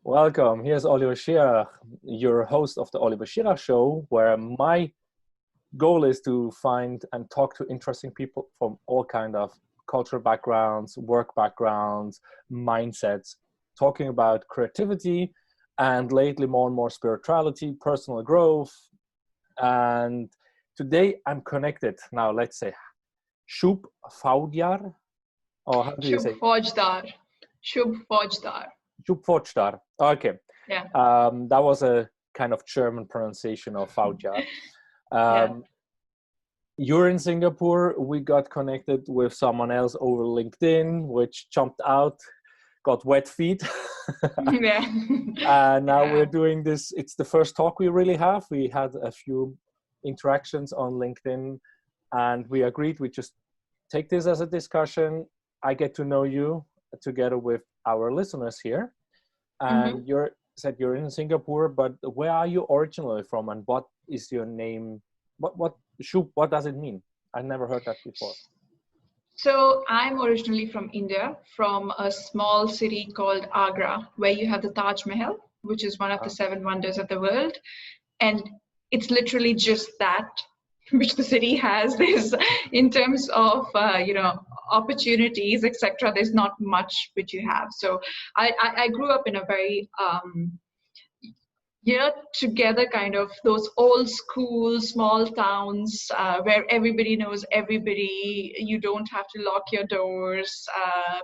Welcome. Here's Oliver Schirach, your host of the Oliver Schirach Show, where my goal is to find and talk to interesting people from all kind of cultural backgrounds, work backgrounds, mindsets, talking about creativity and lately more and more spirituality, personal growth. And today I'm connected. Now let's say Shub Faujdar, or how do you say? Faujdar. Shub Faujdar. Shub Faujdar. Okay. Yeah. That was a kind of German pronunciation of Faujdar. Yeah. You're in Singapore. We got connected with someone else over LinkedIn, which jumped out, got wet feet. Yeah. And now we're doing this. It's the first talk we really have. We had a few interactions on LinkedIn and we agreed we just take this as a discussion. I get to know you together with our listeners here. And you said you're in Singapore, but where are you originally from and what is your name? What Shub, what does it mean? I never heard that before. So I'm originally from India, from a small city called Agra, where you have the Taj Mahal, which is one of the 7 wonders of the world. And it's literally just that which the city has. There's, in terms of, opportunities, etc., there's not much which you have. So I grew up in a very, together kind of those old school small towns where everybody knows everybody. You don't have to lock your doors.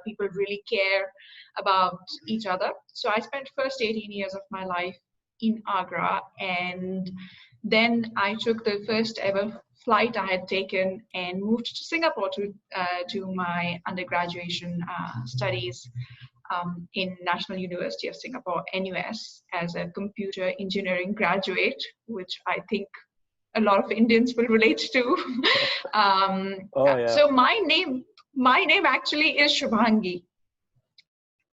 People really care about each other. So I spent first 18 years of my life in Agra, and then I took the first ever flight I had taken and moved to Singapore to do my undergraduate studies in National University of Singapore, NUS, as a computer engineering graduate, which I think a lot of Indians will relate to. So my name actually is Shubhangi.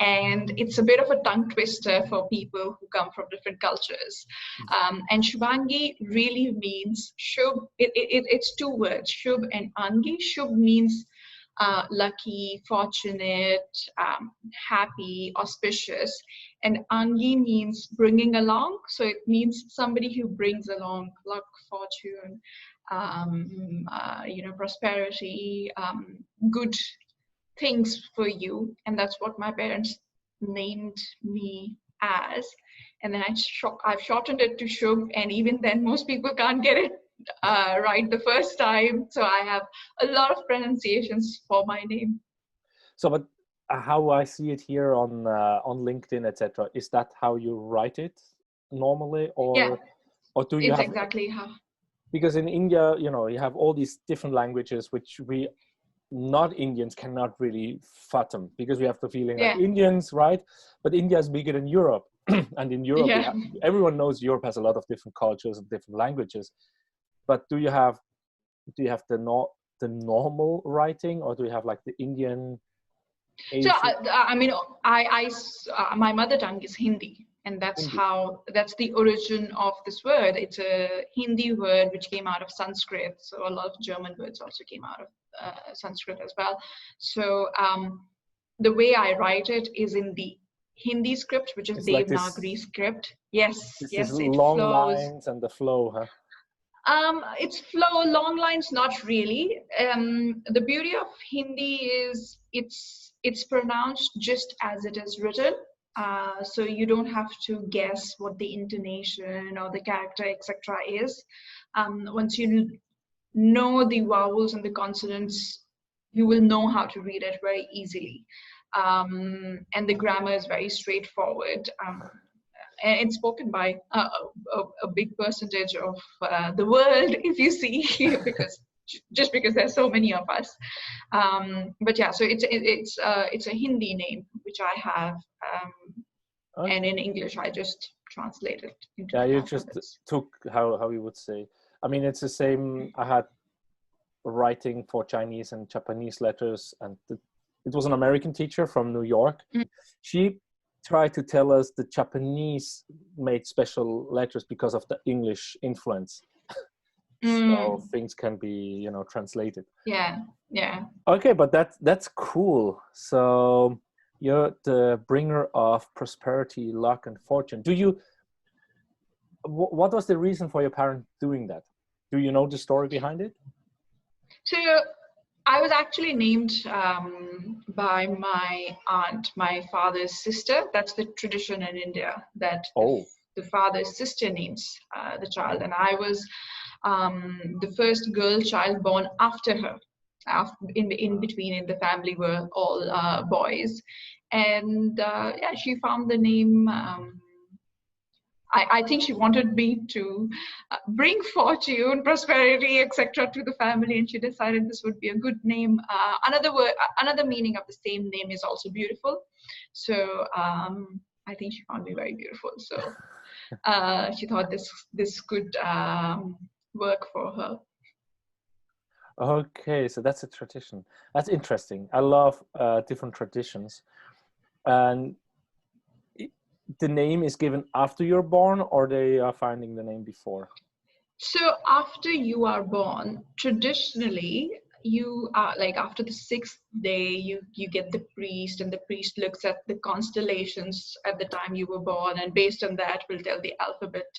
And it's a bit of a tongue twister for people who come from different cultures. And Shubhangi really means Shub. It's 2 words, Shub and Angi. Shub means lucky, fortunate, happy, auspicious. And Angi means bringing along. So it means somebody who brings along luck, fortune, prosperity, good things for you. And that's what my parents named me as. And then I've shortened it to Shub, and even then most people can't get it right the first time. So I have a lot of pronunciations for my name. So, but how I see it here on LinkedIn, etc., is that how you write it normally, or do you it's have exactly how? Because in India, you have all these different languages which we not Indians cannot really fathom, because we have the feeling like Indians, right? But India is bigger than Europe. And in Europe, everyone knows Europe has a lot of different cultures and different languages. But do you have the normal writing, or do you have like the Indian? So my mother tongue is Hindi, and that's the origin of this word. It's a Hindi word which came out of Sanskrit. So a lot of German words also came out of Sanskrit as well. So the way I write it is in the Hindi script, which is Devanagari script. Yes, it long flows. Lines and the flow, huh? It's flow, long lines, not really. The beauty of Hindi is it's pronounced just as it is written. So you don't have to guess what the intonation or the character, etc. is. Once you know the vowels and the consonants, you will know how to read it very easily. And the grammar is very straightforward. And it's spoken by a big percentage of the world, if you see, because there's so many of us. But yeah, so it's a Hindi name which I have, and in English I just translate it into you just took how you would say. I mean, it's the same. I had writing for Chinese and Japanese letters, and it was an American teacher from New York. She tried to tell us the Japanese made special letters because of the English influence. So things can be, translated. Yeah. Okay, but that's cool. So you're the bringer of prosperity, luck, and fortune. What was the reason for your parents doing that? Do you know the story behind it? So I was actually named by my aunt, my father's sister. That's the tradition in India, that the father's sister names the child. And I was the first girl child born after her. In between in the family were all boys. And yeah, she found the name. I think she wanted me to bring fortune, prosperity, etc. to the family, and she decided this would be a good name. Another meaning of the same name is also beautiful. So I think she found me very beautiful. So she thought this could work for her. Okay, so that's a tradition. That's interesting. I love different traditions. And the name is given after you're born, or they are finding the name before? So after you are born, traditionally, you are like after the 6th day, you get the priest, and the priest looks at the constellations at the time you were born, and based on that will tell the alphabet.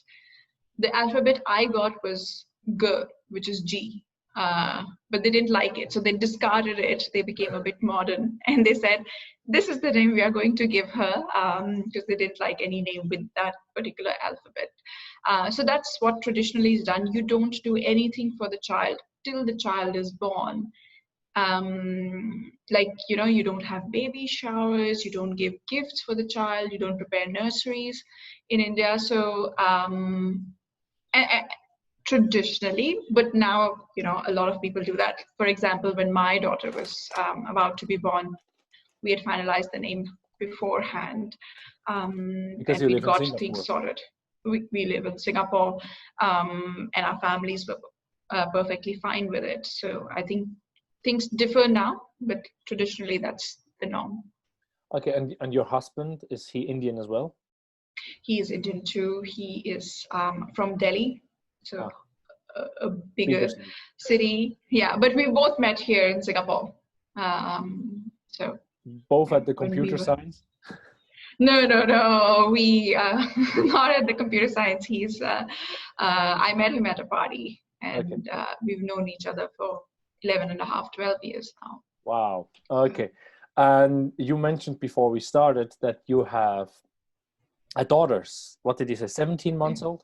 The alphabet I got was G, which is G. But they didn't like it, so they discarded it. They became a bit modern, and they said, this is the name we are going to give her, because they didn't like any name with that particular alphabet. So that's what traditionally is done. You don't do anything for the child till the child is born. Like, you don't have baby showers, you don't give gifts for the child, you don't prepare nurseries in India. So traditionally, but now a lot of people do that. For example, when my daughter was about to be born, we had finalized the name beforehand, Because and you we live in got Singapore. things sorted. We live in Singapore, and our families were perfectly fine with it. So I think things differ now, but traditionally that's the norm. Okay, and your husband, is he Indian as well? He is Indian too. He is from Delhi, so a bigger city. Yeah, but we both met here in Singapore. So both at the computer science? No. We not at the computer science. He's I met him at a party, and we've known each other for 11 and a half, 12 years now. Wow. Okay. And you mentioned before we started that you have a daughter. What did you say? 17 months old?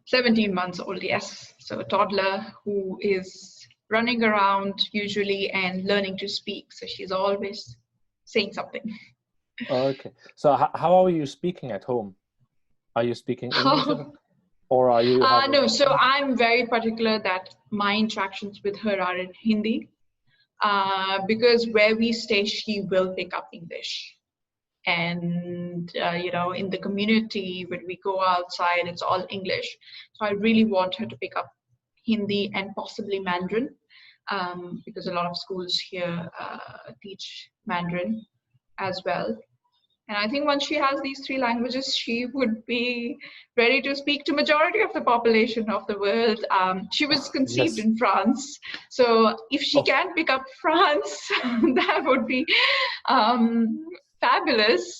17 months old, yes. So a toddler who is running around usually and learning to speak. So she's always saying something. Okay. So how are you speaking at home? Are you speaking English or are you? No, so I'm very particular that my interactions with her are in Hindi, because where we stay, she will pick up English. And in the community, when we go outside, it's all English. So I really want her to pick up Hindi and possibly Mandarin, because a lot of schools here teach Mandarin as well. And I think once she has these 3 languages, she would be ready to speak to majority of the population of the world. She was conceived in France, so if she can pick up France, that would be fabulous.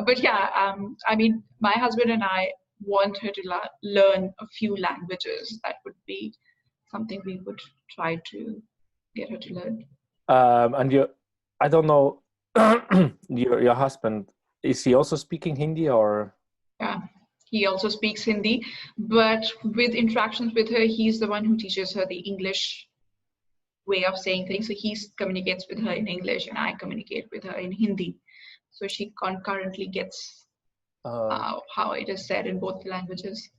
But yeah, I mean, my husband and I want her to learn a few languages. That would be something we would try to get her to learn. And I don't know, your husband, is he also speaking Hindi or? Yeah, he also speaks Hindi, but with interactions with her, he's the one who teaches her the English way of saying things. So he communicates with her in English and I communicate with her in Hindi. So she concurrently gets how it is said in both languages.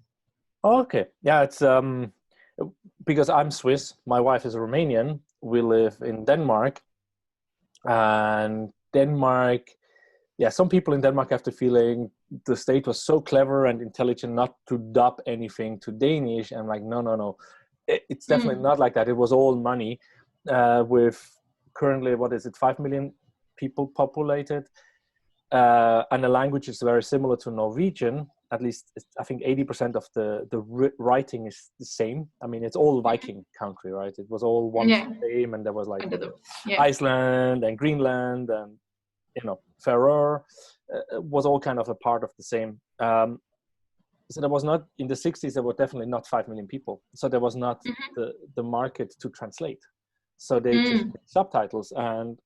Okay. Yeah, it's because I'm Swiss, my wife is Romanian, we live in Denmark, and Denmark, some people in Denmark have the feeling the state was so clever and intelligent not to dub anything to Danish. And like, no. It's definitely not like that. It was all money. With currently, 5 million people populated. And the language is very similar to Norwegian. At least I think 80% of the writing is the same. I mean, it's all Viking country, right? It was all once the same, and there was like Iceland and Greenland, and Ferrer, was all kind of a part of the same. So there was not, in the 60s, there were definitely not 5 million people. So there was not the market to translate. So they just made subtitles. And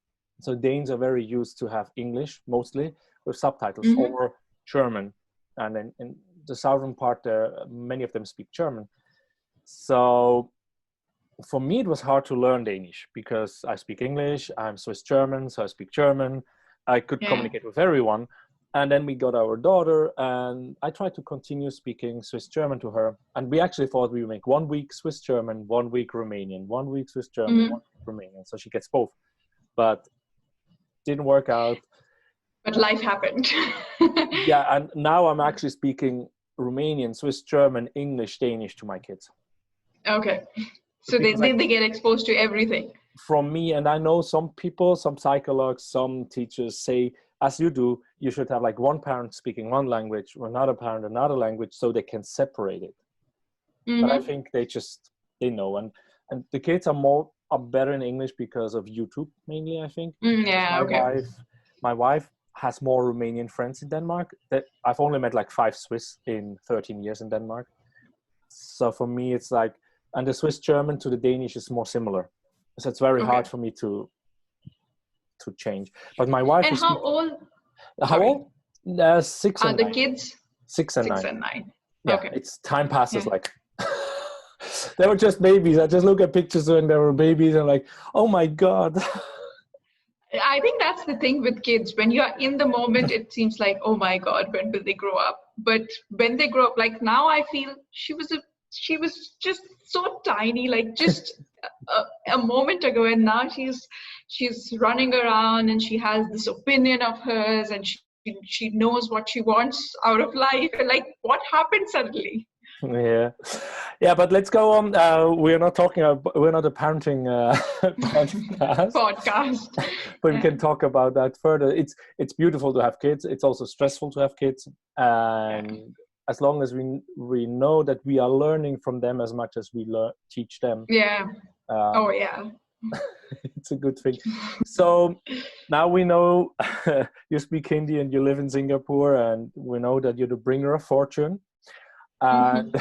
so Danes are very used to have English mostly with subtitles, or German. And then in the southern part, many of them speak German. So for me, it was hard to learn Danish because I speak English, I'm Swiss German, so I speak German. I could communicate with everyone. And then we got our daughter, and I tried to continue speaking Swiss German to her. And we actually thought we would make 1 week Swiss German, 1 week Romanian, 1 week Swiss German, 1 week Romanian. So she gets both. But didn't work out. But life happened. Yeah, and now I'm actually speaking Romanian, Swiss German, English, Danish to my kids. Okay. So they get exposed to everything. From me, and I know some people, some psychologists, some teachers say, as you do, you should have like one parent speaking one language, or another parent another language, so they can separate it. But I think they know, and the kids are better in English because of YouTube mainly. I think. My wife has more Romanian friends in Denmark. That I've only met like 5 Swiss in 13 years in Denmark. So for me, it's like, and the Swiss German to the Danish is more similar. So it's very hard for me to change. But my wife and is how old? How old? 6 and 9. The kids? 6 and 9. 6 and 9. Yeah, okay. It's time passes like they were just babies. I just look at pictures when they were babies and like, oh my God. I think that's the thing with kids. When you're in the moment, it seems like, oh my God, when will they grow up? But when they grow up, like now I feel she was just so tiny, like just a moment ago, and now she's running around and she has this opinion of hers, and she knows what she wants out of life, and like what happened suddenly? Yeah, but let's go on. We're not a parenting podcast, but we can talk about that further. It's beautiful to have kids. It's also stressful to have kids, and as long as we know that we are learning from them as much as we teach them. It's a good thing. So now we know you speak Hindi and you live in Singapore, and we know that you're the bringer of fortune. And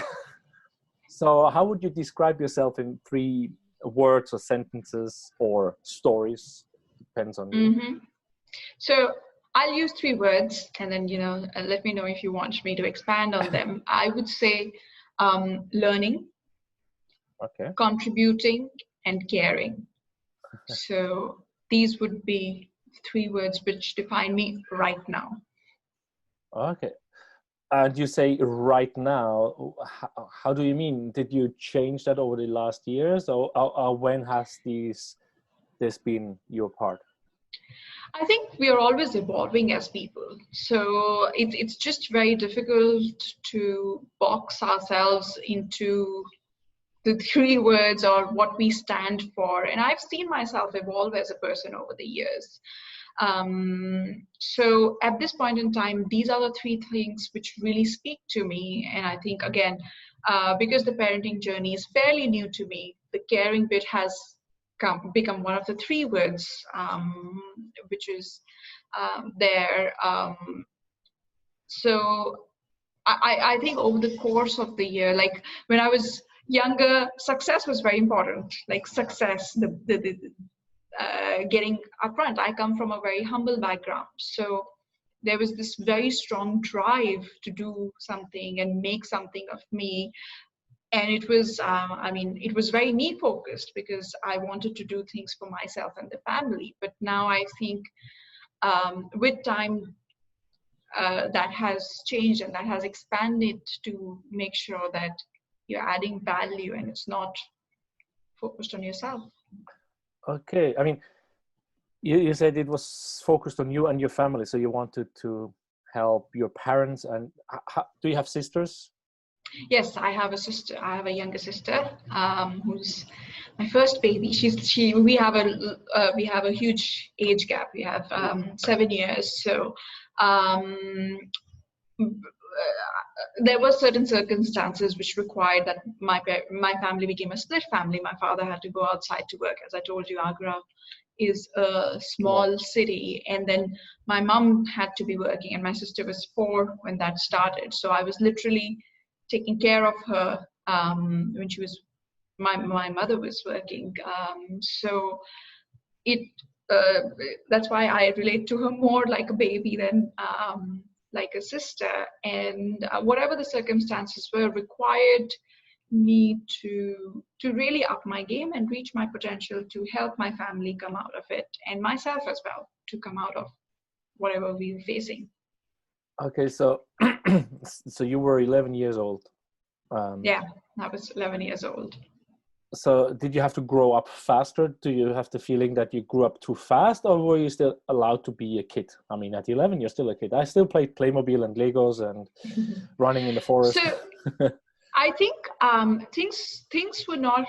so how would you describe yourself in 3 words or sentences or stories? Depends on you. So I'll use 3 words, and then, let me know if you want me to expand on them. I would say learning, contributing, and caring. So these would be 3 words which define me right now. Okay. And you say right now, how do you mean? Did you change that over the last years, or when has this been your part? I think we are always evolving as people. So it's just very difficult to box ourselves into the 3 words or what we stand for. And I've seen myself evolve as a person over the years. So at this point in time, these are the 3 things which really speak to me. And I think, again, because the parenting journey is fairly new to me, the caring bit has become one of the 3 words, which is there. So I think over the course of the year, like when I was younger, success was very important. Like success, getting upfront. I come from a very humble background, so there was this very strong drive to do something and make something of me. And it was, it was very me focused because I wanted to do things for myself and the family. But now I think with time, that has changed and that has expanded to make sure that you're adding value and it's not focused on yourself. Okay. I mean, you said it was focused on you and your family. So you wanted to help your parents. And do you have sisters? Yes, I have a sister. I have a younger sister who's my first baby. We have a huge age gap. We have 7 years. So there were certain circumstances which required that my family became a split family. My father had to go outside to work. As I told you, Agra is a small city, and then my mom had to be working, and my sister was 4 when that started. So I was literally taking care of her when she was my mother was working. So it that's why I relate to her more like a baby than like a sister. And whatever the circumstances were, required me to really up my game and reach my potential to help my family come out of it, and myself as well to come out of whatever we were facing. Okay, so so you were 11 years old. Yeah, I was 11 years old. So did you have to grow up faster? Do you have the feeling that you grew up too fast, or were you still allowed to be a kid? I mean, at 11, you're still a kid. I still played Playmobil and Legos and running in the forest. So I think things were not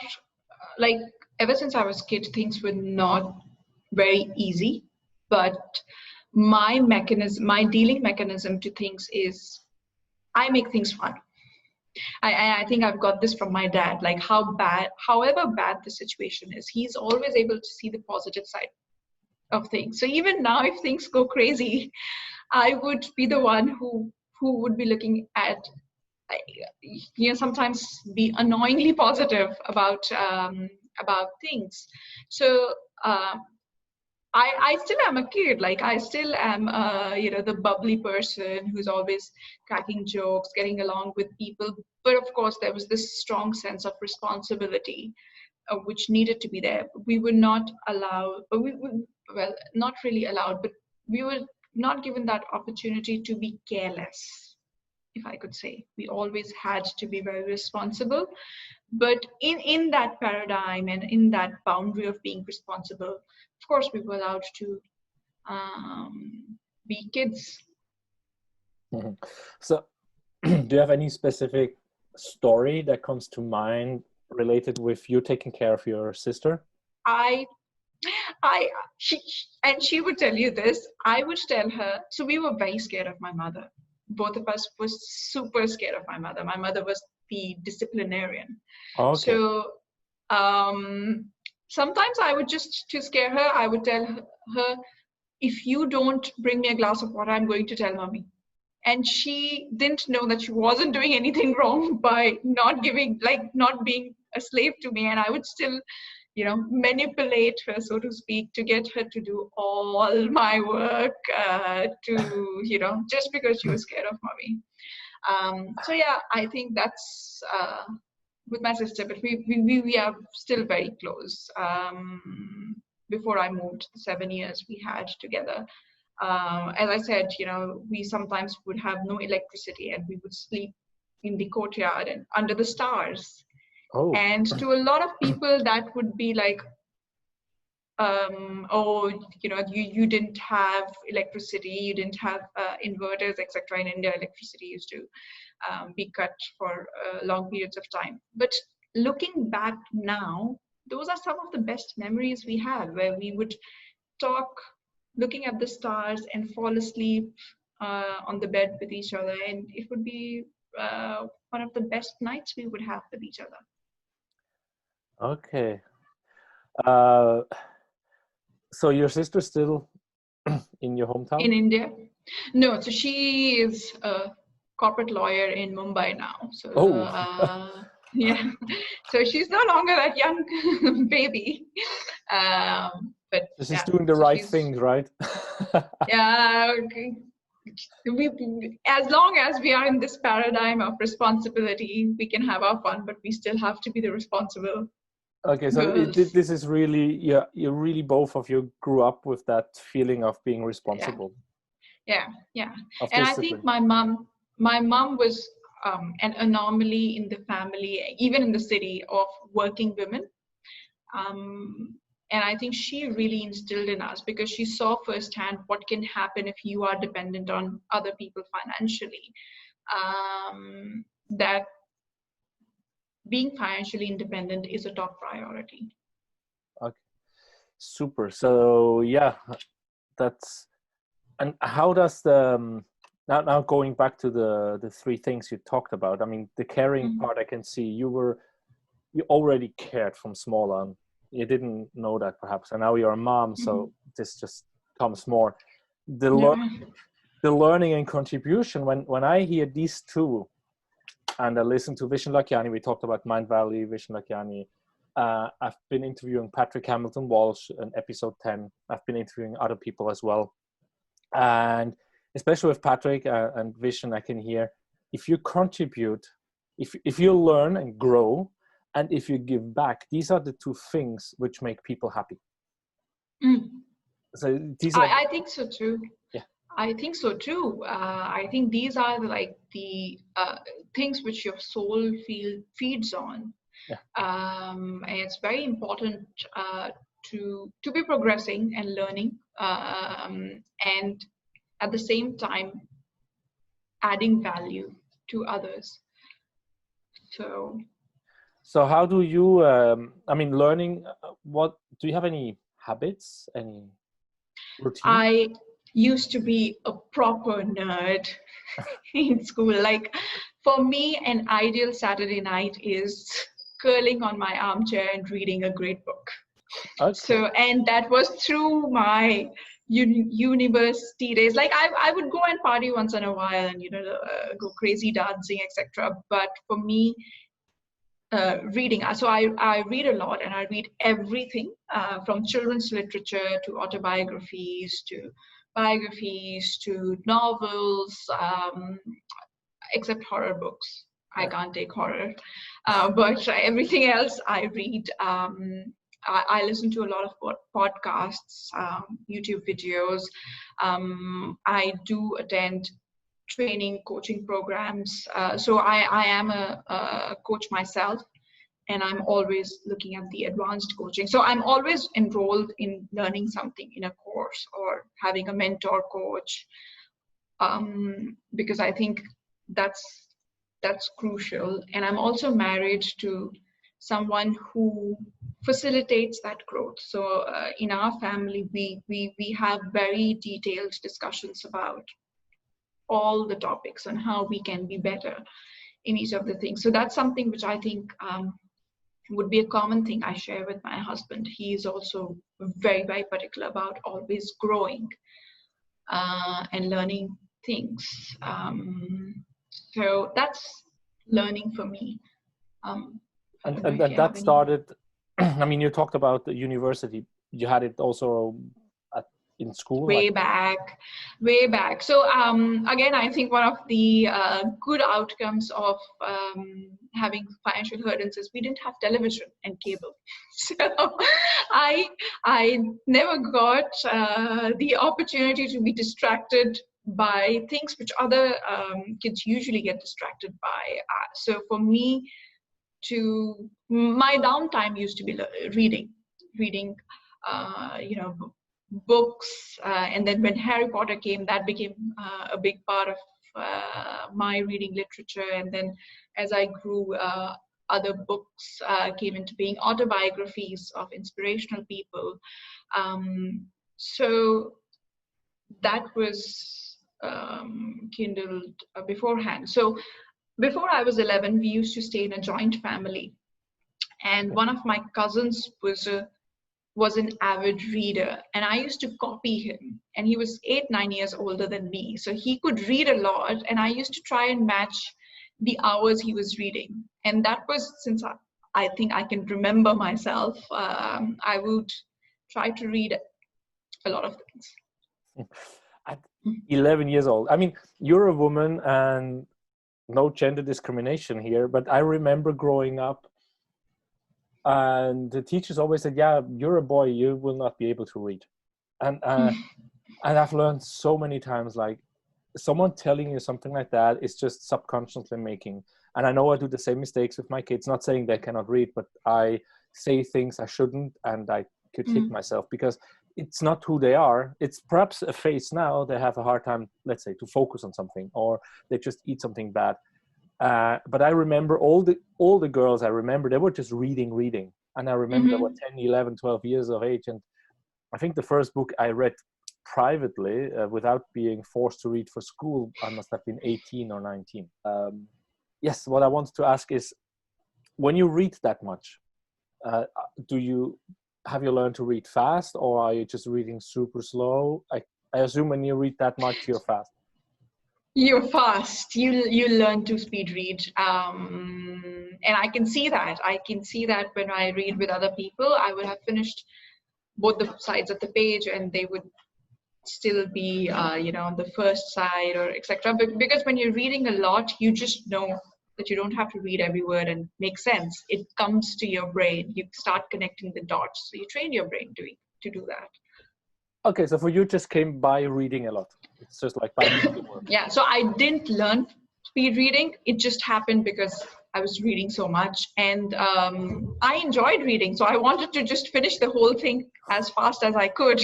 like, ever since I was a kid, things were not very easy. But my dealing mechanism to things is I make things fun. I think I've got this from my dad. Like, however bad the situation is, he's always able to see the positive side of things. So even now, if things go crazy, I would be the one who would be looking at, sometimes be annoyingly positive about things. So I still am a kid. Like, I still am the bubbly person who's always cracking jokes, getting along with people. But of course, there was this strong sense of responsibility which needed to be there. We were not allowed, well, not really allowed, but we were not given that opportunity to be careless, if I could say. We always had to be very responsible. But in that paradigm and in that boundary of being responsible, of course, we were allowed to be kids. Mhm. So do you have any specific story that comes to mind related with you taking care of your sister? She would tell you this. I would tell her, so we were very scared of my mother. Both of us were super scared of my mother. My mother was the disciplinarian. Okay. So sometimes I would just, to scare her, I would tell her, if you don't bring me a glass of water, I'm going to tell mommy. And she didn't know that she wasn't doing anything wrong by not being a slave to me. And I would still, manipulate her, so to speak, to get her to do all my work, just because she was scared of mommy. So yeah, I think that's with my sister, but we are still very close. Before I moved, the 7 years we had together, as I said, we sometimes would have no electricity, and we would sleep in the courtyard and under the stars. Oh. And to a lot of people, that would be like, you didn't have electricity, you didn't have inverters, etc. In India, electricity used to be cut for long periods of time. But looking back now, those are some of the best memories we had, where we would talk, looking at the stars, and fall asleep on the bed with each other. And it would be one of the best nights we would have with each other. Okay. So your sister's still in your hometown? In India? No, so she is a corporate lawyer in Mumbai now. So yeah, so she's no longer that young baby. But she's doing the right things, right? Yeah. As long as we are in this paradigm of responsibility, we can have our fun, but we still have to be the responsible. Okay, so this is really, you really, both of you grew up with that feeling of being responsible. Yeah. And I think my mom was an anomaly in the family, even in the city, of working women. And I think she really instilled in us, because she saw firsthand what can happen if you are dependent on other people financially. That being financially independent is a top priority. Okay, super. So yeah, and how does now going back to the three things you talked about, I mean, the caring part, I can see you already cared from small on you didn't know that perhaps, and now you're a mom, so this just comes more. Yeah. The learning and contribution, when I hear these two, and I listen to Vishen Lakhiani, we talked about Mind Valley, Vishen Lakhiani. I've been interviewing Patrick Hamilton Walsh in episode 10. I've been interviewing other people as well. And especially with Patrick and Vishen, I can hear, if you contribute, if you learn and grow, and if you give back, these are the two things which make people happy. So these are, I think so too. Yeah. I think so too. I think these are the things which your soul feeds on. Yeah. And it's very important to be progressing and learning, and at the same time adding value to others. So how do you? Learning. What do you have? Any habits? Any routine? I used to be a proper nerd in school. Like, for me, an ideal Saturday night is curling on my armchair and reading a great book. Okay. So, and that was through my university days. Like, I would go and party once in a while and go crazy dancing, etc. But for me, reading. So I read a lot, and I read everything from children's literature to autobiographies to biographies to novels, except horror books. I can't take horror, but everything else I read. I listen to a lot of podcasts, YouTube videos. I do attend training, coaching programs. So I am a coach myself, and I'm always looking at the advanced coaching. So I'm always enrolled in learning something in a course or having a mentor coach, because I think that's crucial. And I'm also married to someone who facilitates that growth. So in our family, we have very detailed discussions about all the topics and how we can be better in each of the things. So that's something which I think would be a common thing I share with my husband. He is also very, very particular about always growing and learning things. So that's learning for me. And that started, you talked about the university. You had it also in school? Way back. So again, I think one of the good outcomes of having financial hurdles is we didn't have television and cable. So I never got the opportunity to be distracted by things which other kids usually get distracted by. So for me, my downtime used to be reading, books, and then when Harry Potter came, that became a big part of my reading literature. And then as I grew, other books came into being, autobiographies of inspirational people. So that was kindled beforehand. So before I was 11, we used to stay in a joint family, and one of my cousins was an avid reader, and I used to copy him, and he was 8-9 years older than me, so he could read a lot, and I used to try and match the hours he was reading. And that was, since I think I can remember myself, I would try to read a lot of things. At 11 years old, you're a woman, and no gender discrimination here, but I remember growing up, and the teachers always said, yeah, you're a boy, you will not be able to read. And and I've learned so many times, like, someone telling you something like that is just subconsciously making. And I know I do the same mistakes with my kids, not saying they cannot read, but I say things I shouldn't, and I could hit myself because it's not who they are. It's perhaps a phase now. They have a hard time, let's say, to focus on something, or they just eat something bad. But I remember all the girls I remember, they were just reading. And I remember they were 10, 11, 12 years of age. And I think the first book I read privately, without being forced to read for school, I must have been 18 or 19. Yes, what I wanted to ask is, when you read that much, do you have you learned to read fast, or are you just reading super slow? I assume when you read that much, you're fast. You're fast. You learn to speed read, and I can see that. I can see that when I read with other people, I would have finished both the sides of the page, and they would still be, on the first side or etc. But because when you're reading a lot, you just know that you don't have to read every word and make sense. It comes to your brain. You start connecting the dots. So you train your brain to do that. Okay, so for you, just came by reading a lot. It's just like by reading work. Yeah, so I didn't learn speed reading. It just happened because I was reading so much, and I enjoyed reading. So I wanted to just finish the whole thing as fast as I could.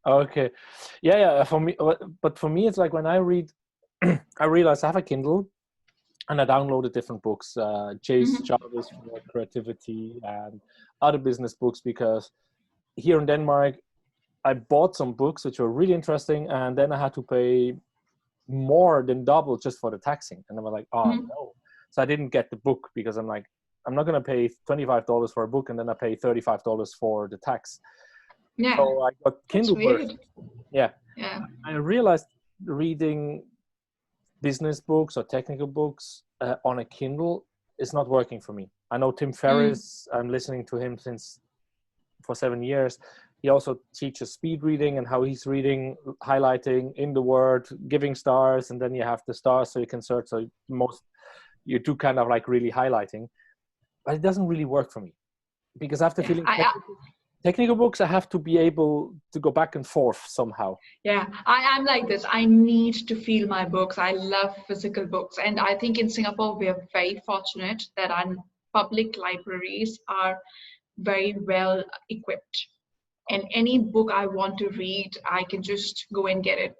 Okay, yeah. For me, but for me, it's like when I read, I realize I have a Kindle, and I downloaded different books, Chase Jarvis for creativity, and other business books, because here in Denmark, I bought some books which were really interesting, and then I had to pay more than double just for the taxing. And I was like, oh no. So I didn't get the book because I'm like, I'm not going to pay $25 for a book and then I pay $35 for the tax. Yeah. So I got Kindle versions. Yeah. I realized reading business books or technical books on a Kindle is not working for me. I know Tim Ferriss, I'm listening to him for 7 years. He also teaches speed reading and how he's reading, highlighting in the word, giving stars, and then you have the stars so you can search. So you do kind of like really highlighting, but it doesn't really work for me because after feeling technical books, I have to be able to go back and forth somehow. Yeah, I'm like this. I need to feel my books. I love physical books. And I think in Singapore, we are very fortunate that our public libraries are very well equipped. And any book I want to read, I can just go and get it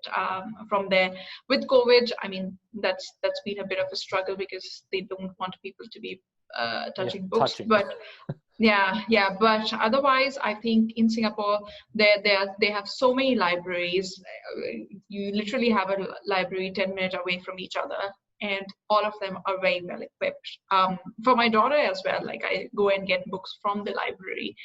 from there. With COVID, I mean, that's been a bit of a struggle because they don't want people to be touching books. But but otherwise, I think in Singapore, they have so many libraries. You literally have a library 10 minutes away from each other. And all of them are very well equipped. For my daughter as well, like I go and get books from the library.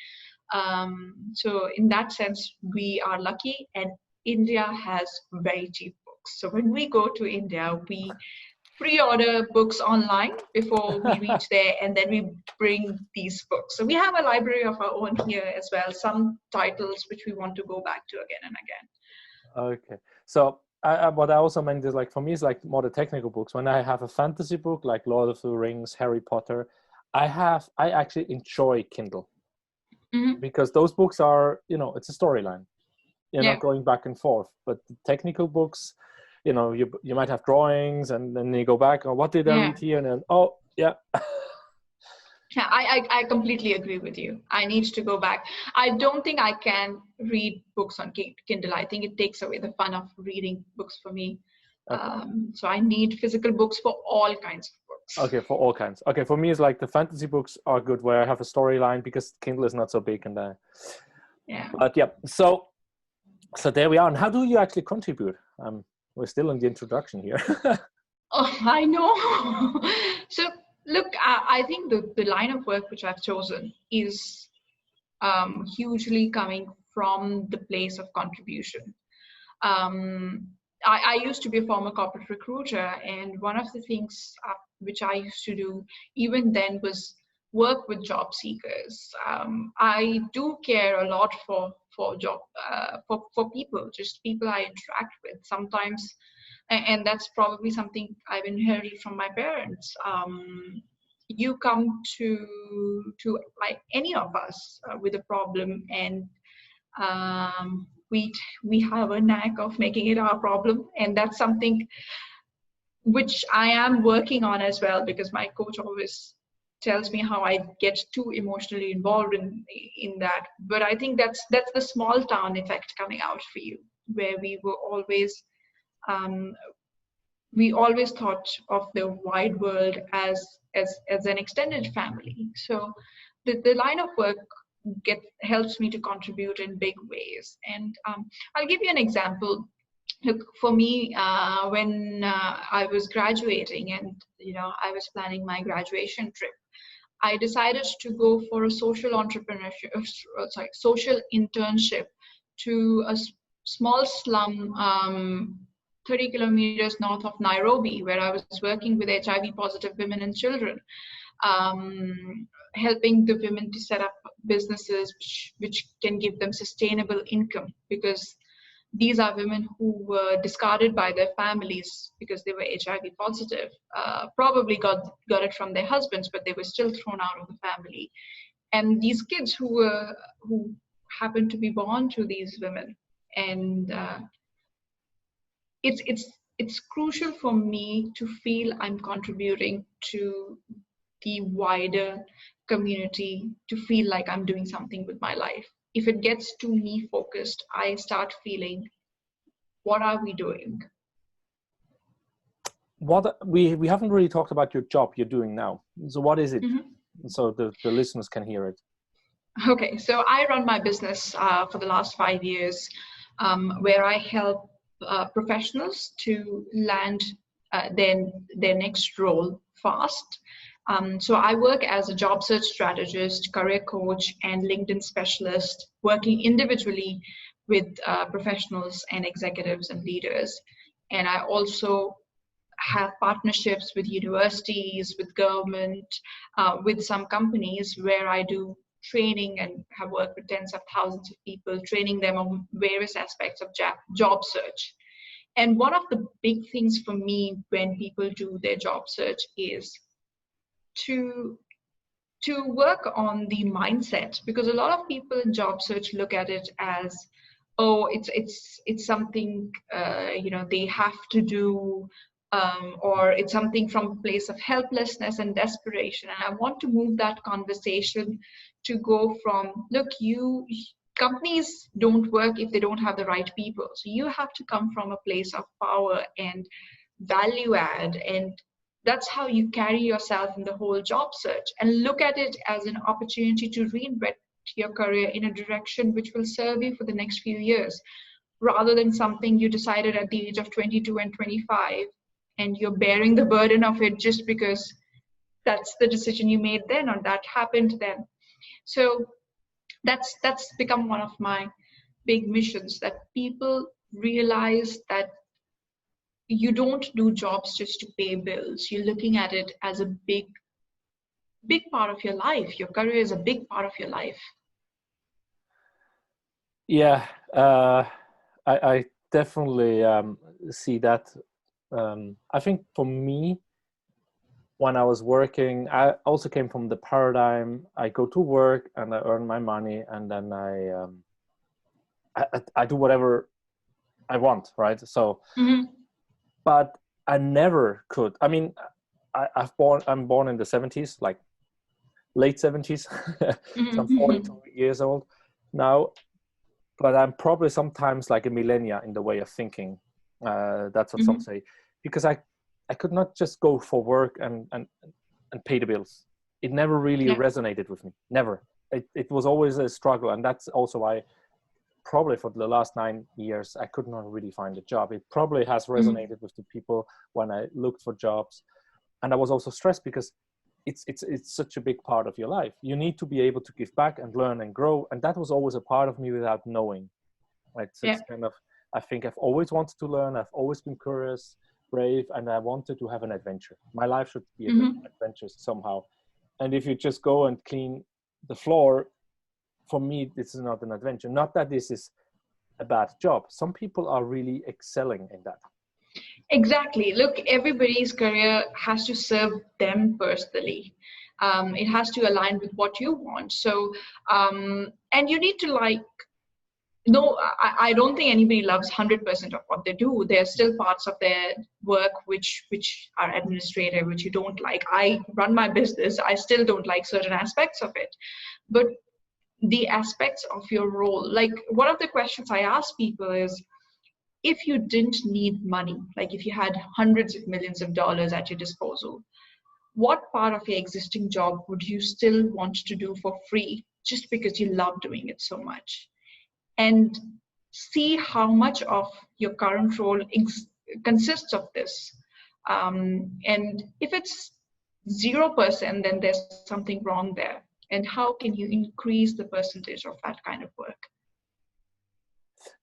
So in that sense, we are lucky, and India has very cheap books. So when we go to India, we pre-order books online before we reach there, and then we bring these books. So we have a library of our own here as well, some titles which we want to go back to again and again. Okay. So what I also meant is like, for me, it's like more the technical books. When I have a fantasy book like Lord of the Rings, Harry Potter, I actually enjoy Kindle. Because those books are, it's a storyline. You're not going back and forth. But the technical books, you might have drawings and then you go back, oh, what did I read here? And then, oh, yeah. Yeah, I completely agree with you. I need to go back. I don't think I can read books on Kindle. I think it takes away the fun of reading books for me. Okay. So I need physical books for all kinds of books. Okay, for all kinds. Okay, for me, it's like the fantasy books are good where I have a storyline because Kindle is not so big. And but yeah, so there we are. And how do you actually contribute? We're still in the introduction here. Oh, I know. So look, I think the line of work which I've chosen is hugely coming from the place of contribution. I used to be a former corporate recruiter, and one of the things which I used to do even then was work with job seekers. I do care a lot for job for people, just people I interact with sometimes, and that's probably something I've inherited from my parents. You come to like any of us with a problem, and we have a knack of making it our problem, and that's something which I am working on as well, because my coach always tells me how I get too emotionally involved in that. But I think that's the small town effect coming out for you, where we were always we always thought of the wide world as an extended family. So the line of work helps me to contribute in big ways. And I'll give you an example. Look, for me, when I was graduating and I was planning my graduation trip, I decided to go for a social entrepreneurship, social internship to a small slum 30 kilometers north of Nairobi, where I was working with HIV positive women and children, helping the women to set up businesses which can give them sustainable income, because these are women who were discarded by their families because they were HIV positive. Probably got it from their husbands, but they were still thrown out of the family. And these kids who happened to be born to these women, and it's crucial for me to feel I'm contributing to the wider community, to feel like I'm doing something with my life. If it gets too me focused, I start feeling, what are we doing? What we haven't really talked about your job you're doing now. So what is it? So the listeners can hear it. Okay, so I run my business for the last 5 years, where I help professionals to land their next role fast. So I work as a job search strategist, career coach, and LinkedIn specialist, working individually with professionals and executives and leaders. And I also have partnerships with universities, with government, with some companies where I do training and have worked with tens of thousands of people, training them on various aspects of job search. And one of the big things for me when people do their job search is to work on the mindset, because a lot of people in job search look at it as, oh, it's something they have to do, or it's something from a place of helplessness and desperation. And I want to move that conversation to go from, look, companies don't work if they don't have the right people. So you have to come from a place of power and value add, and that's how you carry yourself in the whole job search, and look at it as an opportunity to reinvent your career in a direction which will serve you for the next few years, rather than something you decided at the age of 22 and 25 and you're bearing the burden of it just because that's the decision you made then, or that happened then. So that's become one of my big missions, that people realize that you don't do jobs just to pay bills. You're looking at it as a big part of your life. Your career is a big part of your life. Yeah, I definitely see that. I think for me, when I was working, I also came from the paradigm, I go to work and I earn my money, and then I do whatever I want, right? So, but I never could. I mean, I'm born in the 70s, like late 70s. So I'm 42 years old now, but I'm probably sometimes like a millennia in the way of thinking. That's what some say, because I could not just go for work and pay the bills. It never really resonated with me. Never. It was always a struggle, and that's also why probably for the last 9 years I could not really find a job. It probably has resonated with the people when I looked for jobs, and I was also stressed because it's such a big part of your life. You need to be able to give back and learn and grow, and that was always a part of me without knowing. Right? So it's kind of, I think I've always wanted to learn. I've always been curious, brave, and I wanted to have an adventure. My life should be an adventure somehow. And if you just go and clean the floor, for me, this is not an adventure. Not that this is a bad job. Some people are really excelling in that. Exactly. Look, everybody's career has to serve them personally. It has to align with what you want. So, and you need to I don't think anybody loves 100% of what they do. There's still parts of their work which are administrative, which you don't like. I run my business. I still don't like certain aspects of it. But the aspects of your role, like one of the questions I ask people is, if you didn't need money, like if you had hundreds of millions of dollars at your disposal, what part of your existing job would you still want to do for free just because you love doing it so much? And see how much of your current role consists of this. And if it's 0%, then there's something wrong there. And how can you increase the percentage of that kind of work?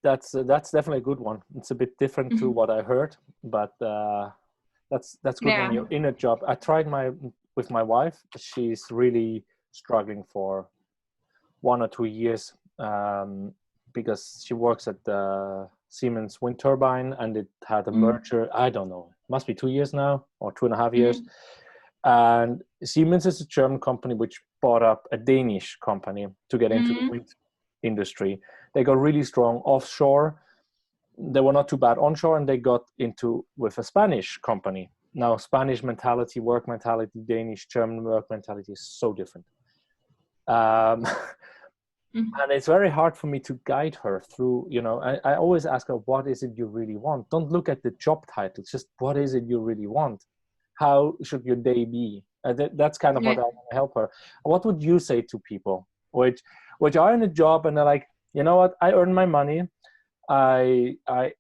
That's definitely a good one. It's a bit different to what I heard, but that's good when you're in a job. I tried with my wife. She's really struggling for 1 or 2 years because she works at the Siemens wind turbine, and it had a merger. I don't know, it must be 2 years now or 2.5 years. And Siemens is a German company which bought up a Danish company to get into the wind industry. They got really strong offshore. They were not too bad onshore, and they got into with a Spanish company. Now, Spanish mentality, work mentality, Danish, German work mentality is so different. And it's very hard for me to guide her through, I always ask her, what is it you really want? Don't look at the job title, just what is it you really want? How should your day be? That's kind of what I want to help her. What would you say to people which are in a job and they're like, you know what, I earn my money. I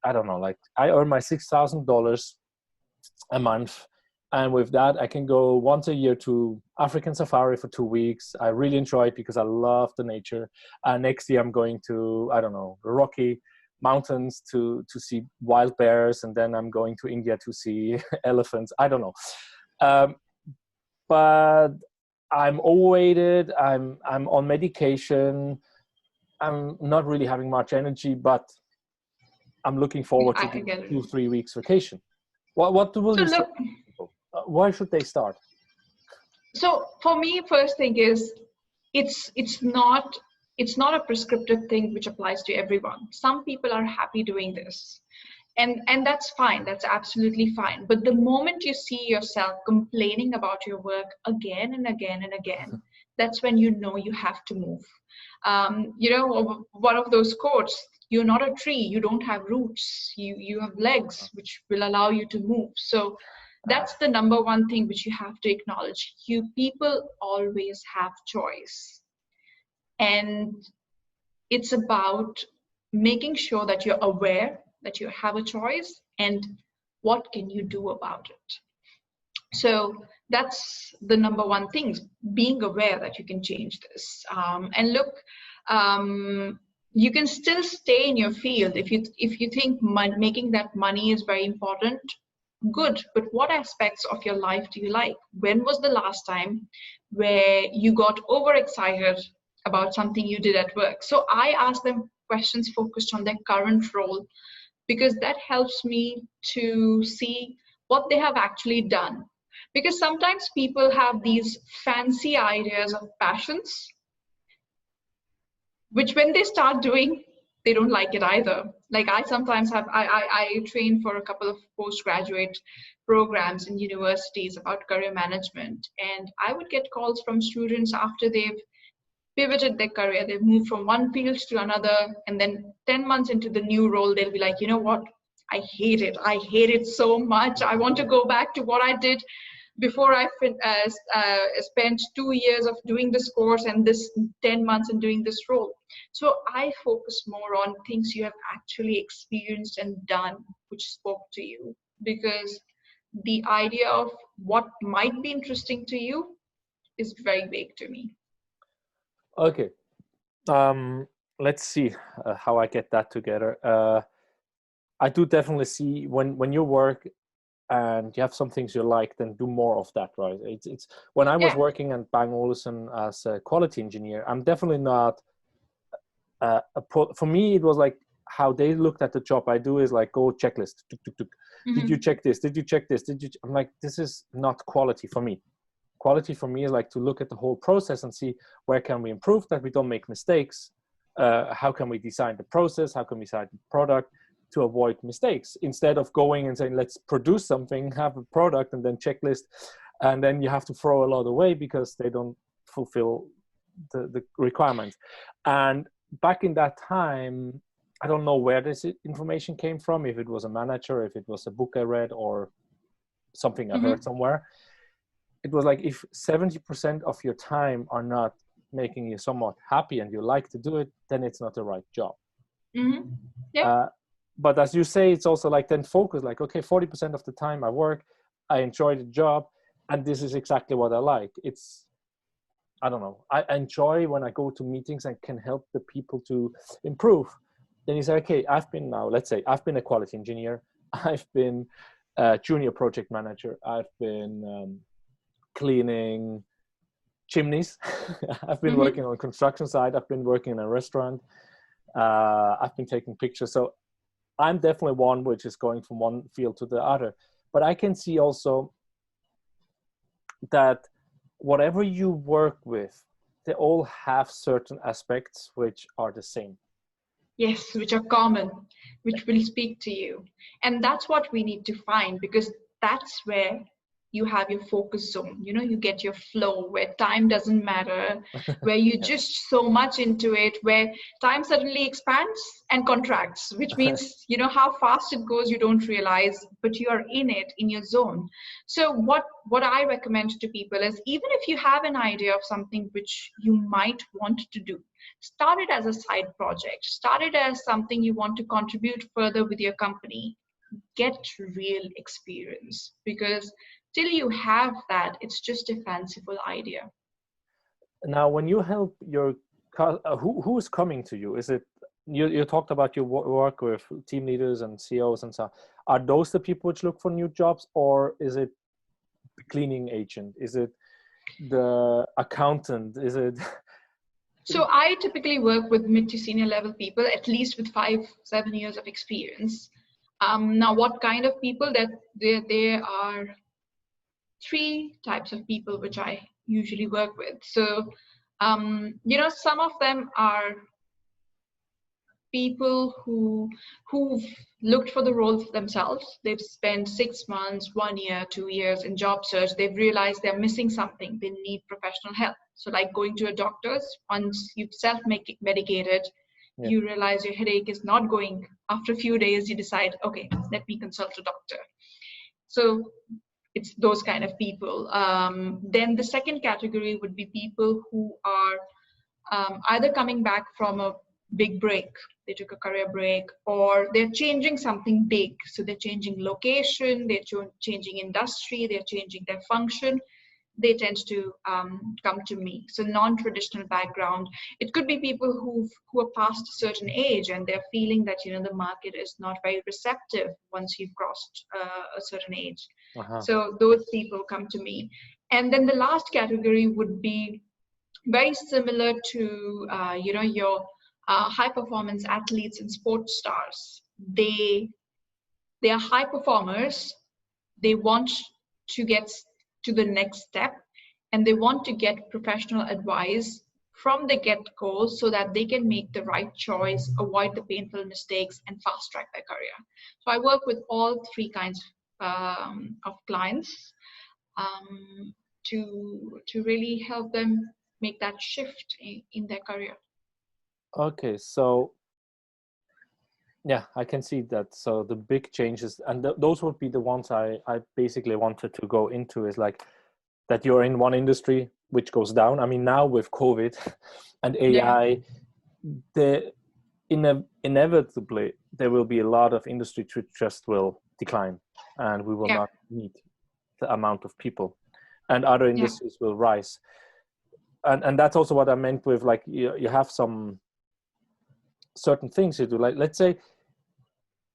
don't know, like I earn my $6,000 a month. And with that, I can go once a year to African safari for 2 weeks. I really enjoy it because I love the nature. Next year, I'm going to, I don't know, the Rocky Mountains to see wild bears. And then I'm going to India to see elephants. I don't know. But I'm overweighted. I'm on medication. I'm not really having much energy, but I'm looking forward to 2-3 weeks vacation. What will you say to people? Why should they start? So for me, first thing is it's not a prescriptive thing which applies to everyone. Some people are happy doing this, and that's fine. That's absolutely fine. But the moment you see yourself complaining about your work again and again and again, that's when you know you have to move. One of those quotes: "You're not a tree. You don't have roots. You have legs, which will allow you to move." So that's the number one thing which you have to acknowledge. You people always have choice. And it's about making sure that you're aware that you have a choice and what can you do about it. So that's the number one thing, being aware that you can change this. And look, you can still stay in your field if you think making that money is very important. Good, but what aspects of your life do you like? When was the last time where you got overexcited about something you did at work? So I ask them questions focused on their current role, because that helps me to see what they have actually done. Because sometimes people have these fancy ideas of passions, which when they start doing, they don't like it either. Like I sometimes I train for a couple of postgraduate programs in universities about career management. And I would get calls from students after they've pivoted their career. They've moved from one field to another. And then 10 months into the new role, they'll be like, you know what? I hate it. I hate it so much. I want to go back to what I did before I spent 2 years of doing this course and this 10 months in doing this role. So I focus more on things you have actually experienced and done, which spoke to you, because the idea of what might be interesting to you is very vague to me. Okay. Let's see how I get that together. I do definitely see when you work and you have some things you like, then do more of that, right? It's when I was working at Bang Olufsen as a quality engineer, I'm definitely not for me it was like how they looked at the job I do is like, go checklist. Did you check this? Did you check this? I'm like, this is not quality for me. Quality for me is like to look at the whole process and see where can we improve, that we don't make mistakes. How can we design the process? How can we design the product to avoid mistakes, instead of going and saying, let's produce something, have a product, and then checklist, and then you have to throw a lot away because they don't fulfill the requirements. And back in that time, I don't know where this information came from, if it was a manager, if it was a book I read, or something I heard somewhere. It was like, if 70% of your time are not making you somewhat happy and you like to do it, then it's not the right job. But as you say, it's also like, then focus, like, okay, 40% of the time I work, I enjoy the job, And this is exactly what I like. I don't know, I enjoy when I go to meetings and can help the people to improve. Then you say, okay, let's say I've been a quality engineer, I've been a junior project manager, I've been cleaning chimneys, I've been working on construction site, I've been working in a restaurant, I've been taking pictures. So I'm definitely one which is going from one field to the other. But I can see also that whatever you work with, they all have certain aspects which are the same. Yes, which are common, which will speak to you. And that's what we need to find, because that's where you have your focus zone. You know, you get your flow where time doesn't matter, where you Yeah. just so much into it, where time suddenly expands and contracts, which means, you know, how fast it goes, you don't realize, but you are in it, in your zone. So what I recommend to people is, even if you have an idea of something which you might want to do, start it as a side project, start it as something you want to contribute further with your company. Get real experience, because till you have that, it's just a fanciful idea. Now, when you help your, who's coming to you? Is it, you talked about your work with team leaders and CEOs and so on. Are those the people which look for new jobs, or is it the cleaning agent? Is it the accountant? Is it? So I typically work with mid to senior level people, at least with 5-7 years of experience. Now, what kind of people? That there are 3 types of people which I usually work with. So, you know, some of them are people who've looked for the role for themselves. They've spent 6 months, 1 year, 2 years in job search. They've realized they're missing something. They need professional help. So like going to a doctor's, once you've self-medicated, Yeah. you realize your headache is not going. After a few days, you decide, okay, let me consult a doctor. So it's those kind of people. Then the second category would be people who are either coming back from a big break, they took a career break, or they're changing something big. So they're changing location, they're changing industry, they're changing their function. They tend to come to me. So non-traditional background. It could be people who are past a certain age and they're feeling that, you know, the market is not very receptive once you've crossed a certain age. So those people come to me. And then the last category would be very similar to you know, your high performance athletes and sports stars. They are high performers. They want to get to the next step, and they want to get professional advice from the get-go so that they can make the right choice, avoid the painful mistakes, and fast track their career. So I work with all 3 kinds of clients to really help them make that shift in their career. Okay, so yeah, I can see that. So the big changes, and those would be the ones I basically wanted to go into, is like that you're in one industry which goes down. I mean, now with COVID and AI, inevitably there will be a lot of industry which just will decline, and we will not need the amount of people, and other industries will rise. And that's also what I meant with, like, you have some certain things you do. Like, let's say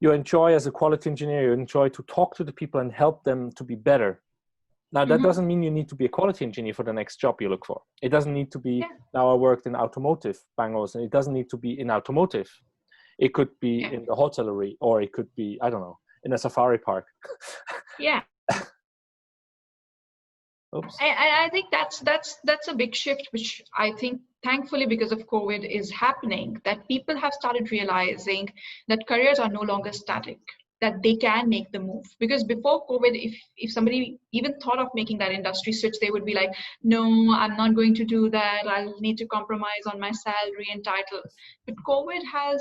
you enjoy, as a quality engineer, you enjoy to talk to the people and help them to be better. Now, that doesn't mean you need to be a quality engineer for the next job you look for. It doesn't need to be, now I worked in automotive, Bangos, and it doesn't need to be in automotive. It could be in the hotellery, or it could be, I don't know, in a safari park. Yeah. Oops. I think that's a big shift, which I think, thankfully, because of COVID is happening, that people have started realizing that careers are no longer static, that they can make the move. Because before COVID, if somebody even thought of making that industry switch, they would be like, no, I'm not going to do that. I'll need to compromise on my salary and title. But COVID has,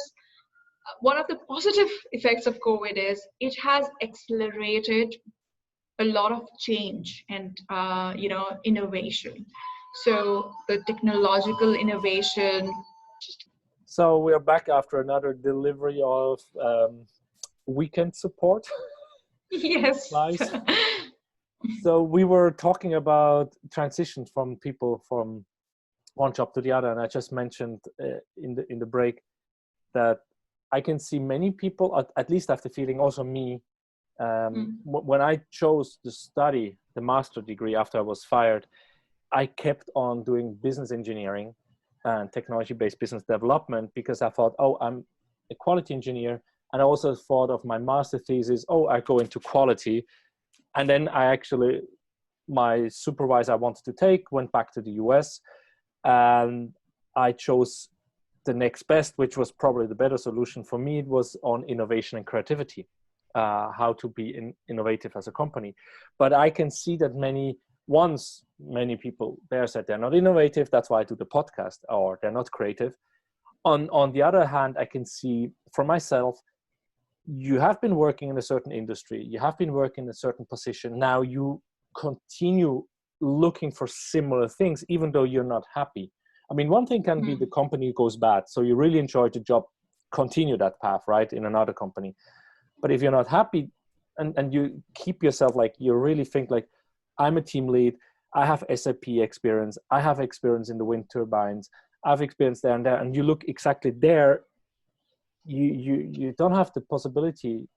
one of the positive effects of COVID is it has accelerated a lot of change and you know, innovation. So the technological innovation. So we are back after another delivery of weekend support. Yes. Nice. So we were talking about transition from people from one job to the other, and I just mentioned in the break that I can see many people, at least I have the feeling, also me, when I chose to study the master degree after I was fired, I kept on doing business engineering and technology-based business development because I thought, oh, I'm a quality engineer. And I also thought of my master thesis, oh, I go into quality. And then my supervisor I wanted to take went back to the US, and I chose the next best, which was probably the better solution for me. It was on innovation and creativity, how to be innovative as a company. But I can see that many people there said they're not innovative, that's why I do the podcast, or they're not creative. On the other hand, I can see for myself, you have been working in a certain industry, you have been working in a certain position, now you continue looking for similar things even though you're not happy. I mean, one thing can be the company goes bad, so you really enjoy the job, continue that path, right, in another company. But if you're not happy and you keep yourself, like, you really think like, I'm a team lead, I have SAP experience, I have experience in the wind turbines, I've experienced there and there, and you look exactly there, you don't have the possibility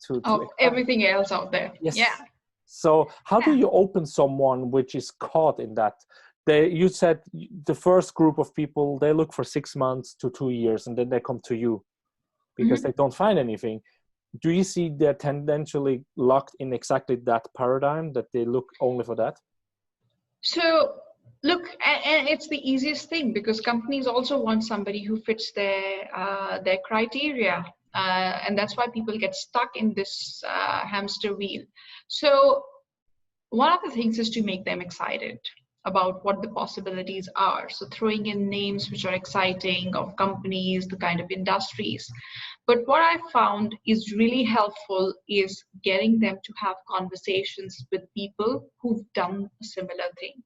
to everything else out there. Yes. Yeah. So how do you open someone which is caught in that? You said the first group of people, they look for 6 months to 2 years, and then they come to you because they don't find anything. Do you see they're tendentially locked in exactly that paradigm, that they look only for that? So look, and it's the easiest thing because companies also want somebody who fits their criteria, and that's why people get stuck in this hamster wheel. So one of the things is to make them excited about what the possibilities are. So throwing in names which are exciting of companies, the kind of industries. But what I found is really helpful is getting them to have conversations with people who've done a similar thing,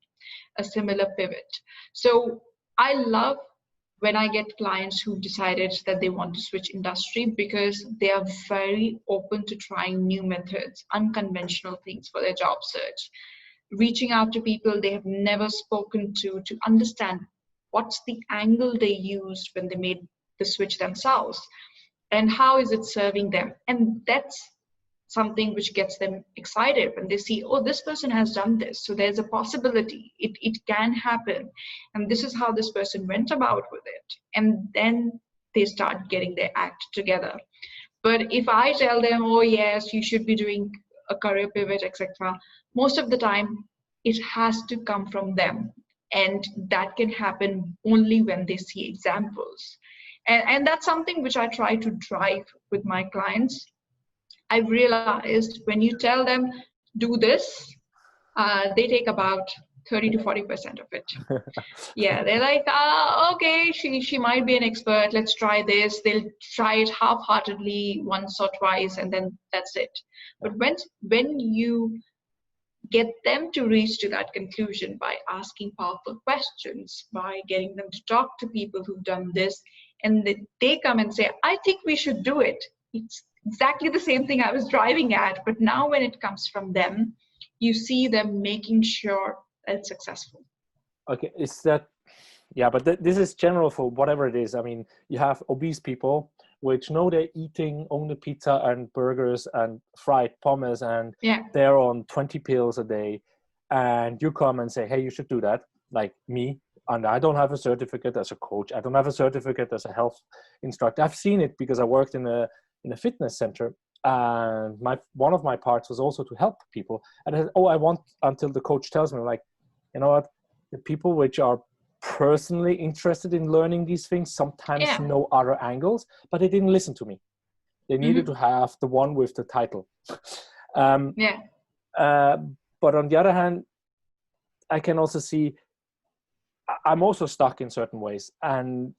a similar pivot. So I love when I get clients who've decided that they want to switch industry because they are very open to trying new methods, unconventional things for their job search, reaching out to people they have never spoken to understand what's the angle they used when they made the switch themselves and how is it serving them. And that's something which gets them excited when they see, oh, this person has done this, so there's a possibility, it can happen, and this is how this person went about with it, and then they start getting their act together. But if I tell them, oh yes, you should be doing a career pivot, etc., most of the time it has to come from them, and that can happen only when they see examples. And that's something which I try to drive with my clients. I've realized when you tell them do this, they take about 30 to 40% of it. Yeah, they're like, okay, she might be an expert. Let's try this. They'll try it half-heartedly once or twice, and then that's it. But when you get them to reach to that conclusion by asking powerful questions, by getting them to talk to people who've done this, and they come and say, I think we should do it. It's exactly the same thing I was driving at, but now when it comes from them, you see them making sure that it's successful. Okay, is that, yeah, but this is general for whatever it is. I mean, you have obese people which know they're eating only pizza and burgers and fried pommes, and they're on 20 pills a day, and you come and say, hey, you should do that, like me. And I don't have a certificate as a coach. I don't have a certificate as a health instructor. I've seen it because I worked in a fitness center, and one of my parts was also to help people. And I said, I want, until the coach tells me, like, you know what, the people which are personally interested in learning these things sometimes know other angles, but they didn't listen to me. They needed to have the one with the title. But on the other hand, I can also see I'm also stuck in certain ways, and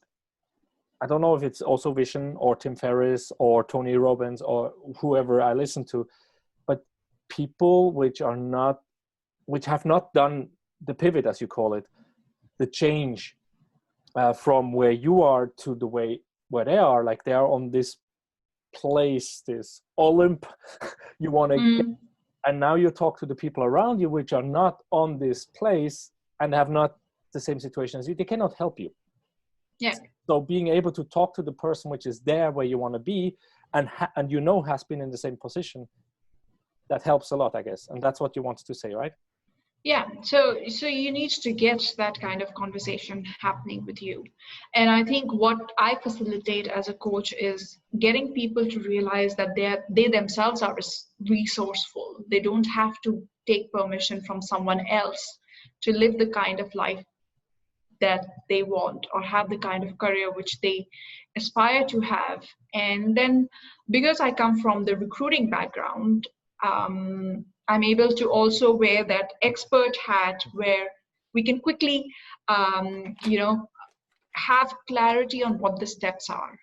I don't know if it's also Vision or Tim Ferriss or Tony Robbins or whoever I listen to, but people which have not done the pivot, as you call it, the change from where you are to the way where they are, like they are on this place, this Olymp. You want to get And now you talk to the people around you, which are not on this place and have not the same situation as you. They cannot help you. Yeah. So being able to talk to the person which is there where you want to be, and has been in the same position, that helps a lot, I guess. And that's what you wanted to say, right? Yeah, so you need to get that kind of conversation happening with you. And I think what I facilitate as a coach is getting people to realize that they themselves are resourceful. They don't have to take permission from someone else to live the kind of life that they want or have the kind of career which they aspire to have. And then because I come from the recruiting background, I'm able to also wear that expert hat where we can quickly, have clarity on what the steps are.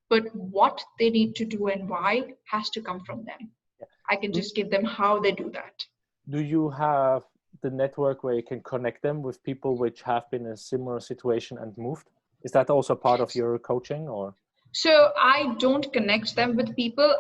But what they need to do and why has to come from them. I can just give them how they do that. Do you have the network where you can connect them with people which have been in a similar situation and moved? Is that also part of your coaching, or? So I don't connect them with people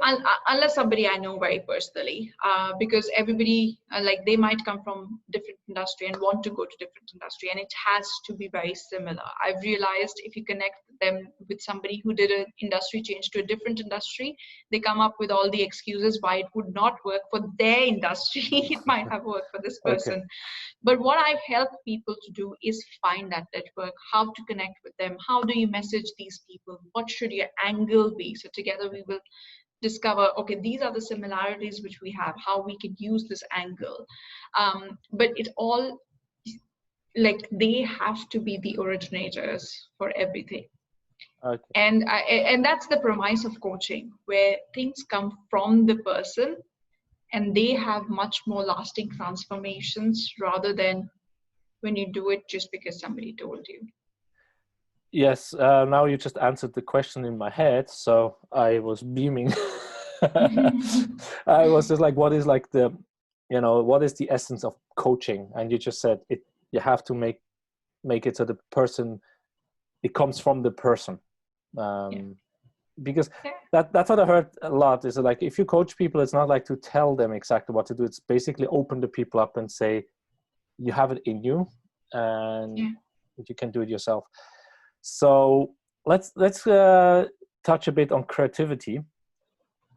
unless somebody I know very personally, because everybody, like they might come from different industry and want to go to different industry, and it has to be very similar. I've realized if you connect them with somebody who did an industry change to a different industry, they come up with all the excuses why it would not work for their industry. It might have worked for this person. Okay. But what I've helped people to do is find that network, how to connect with them, how do you message these people, what should your angle be? So together we will discover, okay, these are the similarities which we have, how we can use this angle. But it all, like they have to be the originators for everything. Okay. And that's the premise of coaching, where things come from the person and they have much more lasting transformations rather than when you do it just because somebody told you. Yes, now you just answered the question in my head, so I was beaming. I was just like, what is like what is the essence of coaching? And you just said it. You have to make it so the person, it comes from the person. Because that's what I heard a lot is like, if you coach people, it's not like to tell them exactly what to do. It's basically open the people up and say, you have it in you and you can do it yourself. So let's touch a bit on creativity.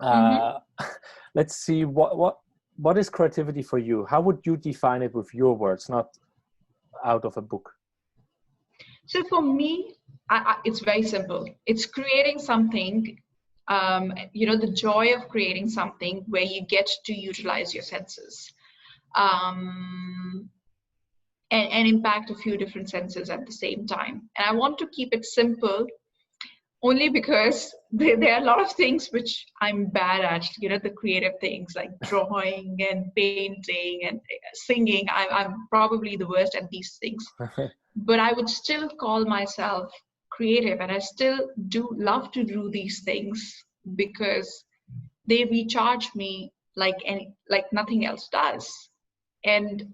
Let's see what is creativity for you? How would you define it with your words, not out of a book? So for me, it's very simple. It's creating something, the joy of creating something where you get to utilize your senses and impact a few different senses at the same time. And I want to keep it simple only because there are a lot of things which I'm bad at, the creative things like drawing and painting and singing. I'm probably the worst at these things. But I would still call myself creative, and I still do love to do these things because they recharge me like nothing else does. And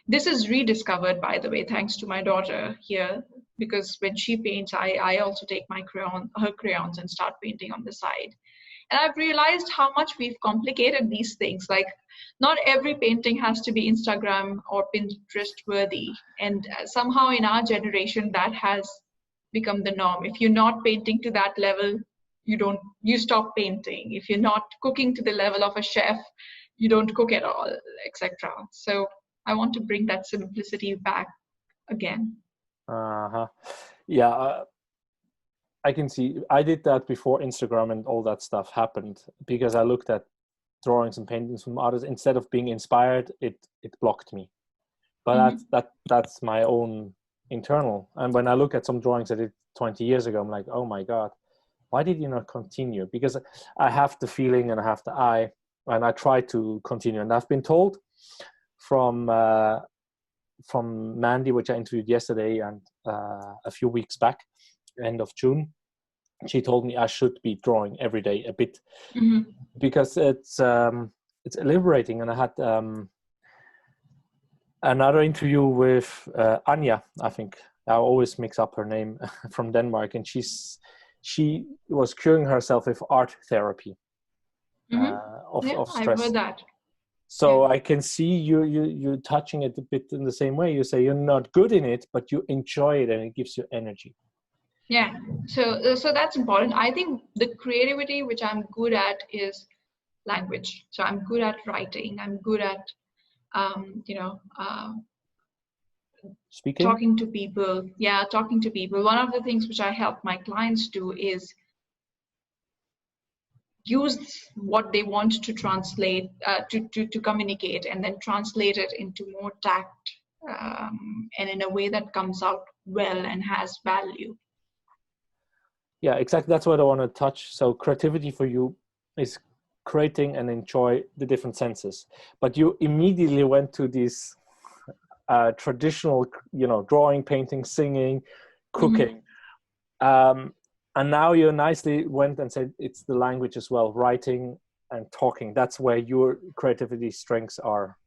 this is rediscovered, by the way, thanks to my daughter here, because when she paints, I also take her crayons and start painting on the side. And I've realized how much we've complicated these things. Like, not every painting has to be Instagram or Pinterest worthy. And somehow in our generation, that has become the norm. If you're not painting to that level, you stop painting. If you're not cooking to the level of a chef, you don't cook at all, etc. So I want to bring that simplicity back again. Yeah. I can see I did that before Instagram and all that stuff happened, because I looked at drawings and paintings from others. Instead of being inspired, it blocked me. But that's my own internal. And when I look at some drawings I did 20 years ago, I'm like, oh my God, why did you not continue? Because I have the feeling and I have the eye, and I try to continue. And I've been told from Mandy, which I interviewed yesterday and a few weeks back, end of June, she told me I should be drawing every day a bit, because it's liberating. And I had another interview with Anya, I think. I always mix up her name, from Denmark, and she was curing herself with art therapy of stress. I've heard that. So I can see you touching it a bit in the same way. You say you're not good in it, but you enjoy it and it gives you energy. Yeah. So that's important. I think the creativity which I'm good at is language. So I'm good at writing. I'm good at Speaking? talking to people. Yeah, talking to people. One of the things which I help my clients do is use what they want to translate, to communicate, and then translate it into more tact, and in a way that comes out well and has value. Yeah, exactly. That's what I want to touch. So creativity for you is creating and enjoy the different senses. But you immediately went to these traditional, drawing, painting, singing, cooking. And now you nicely went and said it's the language as well, writing and talking. That's where your creativity strengths are.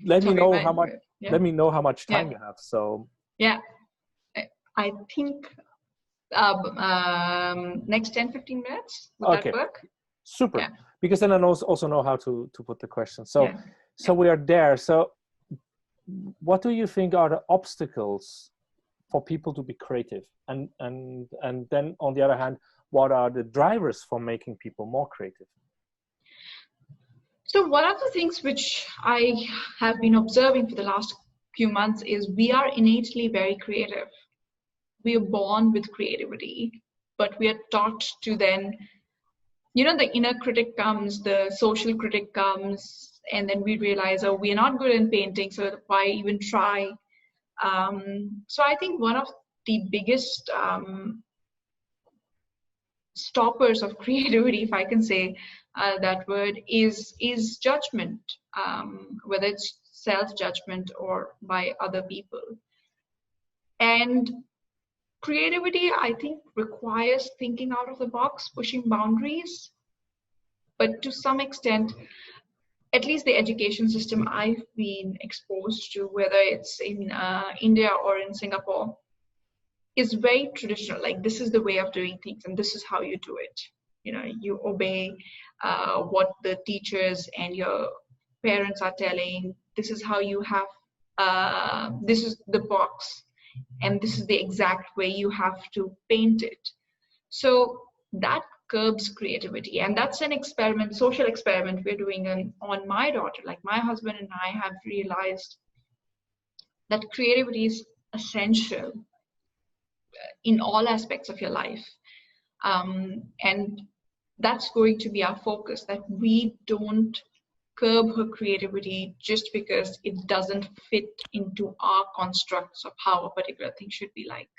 Let me know how much. Yeah. Let me know how much time you have. So yeah, I think next 10-15 minutes. Would that work? Super. Yeah. Because then I also know how to put the question. So we are there. So what do you think are the obstacles for people to be creative? And then on the other hand, what are the drivers for making people more creative? So one of the things which I have been observing for the last few months is we are innately very creative. We are born with creativity, but we are taught to then, the inner critic comes, the social critic comes, and then we realize, oh, we're not good in painting, so why even try? So I think one of the biggest stoppers of creativity, if I can say that word, is judgment, whether it's self-judgment or by other people. And creativity, I think, requires thinking out of the box, pushing boundaries. But to some extent, at least the education system I've been exposed to, whether it's in India or in Singapore, is very traditional. Like, this is the way of doing things and this is how you do it. You obey what the teachers and your parents are telling. This is how you have, this is the box, and this is the exact way you have to paint it. So that curbs creativity, and that's an experiment, social experiment we're doing on my daughter. Like, my husband and I have realized that creativity is essential in all aspects of your life, and that's going to be our focus, that we don't curb her creativity just because it doesn't fit into our constructs of how a particular thing should be like.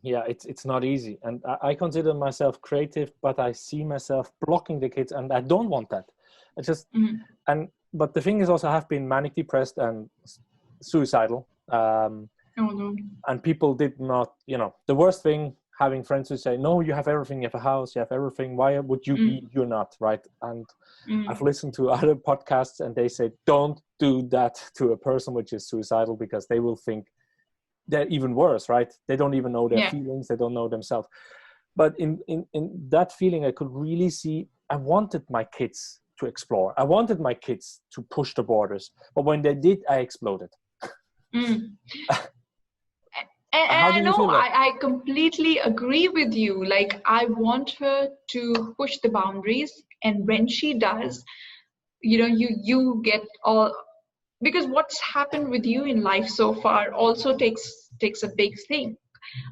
Yeah, it's not easy, and I consider myself creative, but I see myself blocking the kids, and I don't want that. I just but the thing is also, I have been manic depressed and suicidal, and people did not, the worst thing, having friends who say, no, you have everything, you have a house, you have everything, why would you be, you're not, right? And I've listened to other podcasts and they say, don't do that to a person which is suicidal, because they will think they're even worse, right? They don't even know their feelings, they don't know themselves. But in that feeling, I could really see, I wanted my kids to explore. I wanted my kids to push the borders. But when they did, I exploded. And I know I completely agree with you. Like, I want her to push the boundaries, and when she does, you get all, because what's happened with you in life so far also takes a big thing.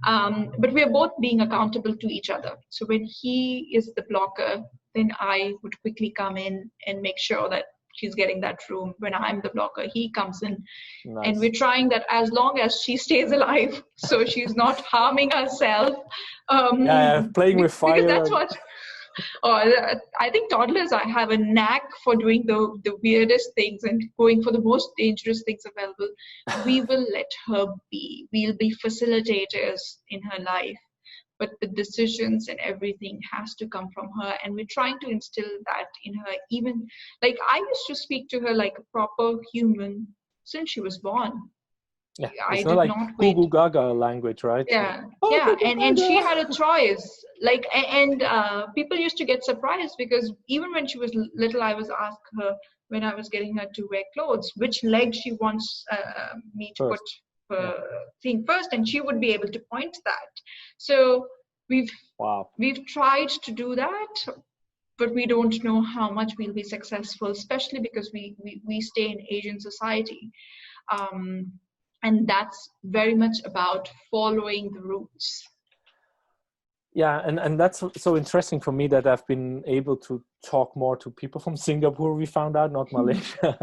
But we are both being accountable to each other. So when he is the blocker, then I would quickly come in and make sure that she's getting that room. When I'm the blocker, he comes in. Nice. And we're trying that as long as she stays alive, so she's not harming herself. Playing with fire. Because that's what... I think toddlers have a knack for doing the weirdest things and going for the most dangerous things available. We will let her be. We'll be facilitators in her life. But the decisions and everything has to come from her, and we're trying to instill that in her. Even, like, I used to speak to her like a proper human since she was born. Yeah, I it's not did like not Goo wait. Goo Gaga language, right? Yeah, Oh, yeah, Goo Goo and she Gaga. had a choice. Like, and people used to get surprised because even when she was little, I was asked her when I was getting her to wear clothes, which leg she wants me to put First, yeah. thing first, and she would be able to point that. So we've Wow. we've tried to do that, but we don't know how much we'll be successful, especially because we stay in Asian society. Um, and that's very much about following the roots. Yeah, and that's so interesting for me that I've been able to talk more to people from Singapore. We found out, not Malaysia,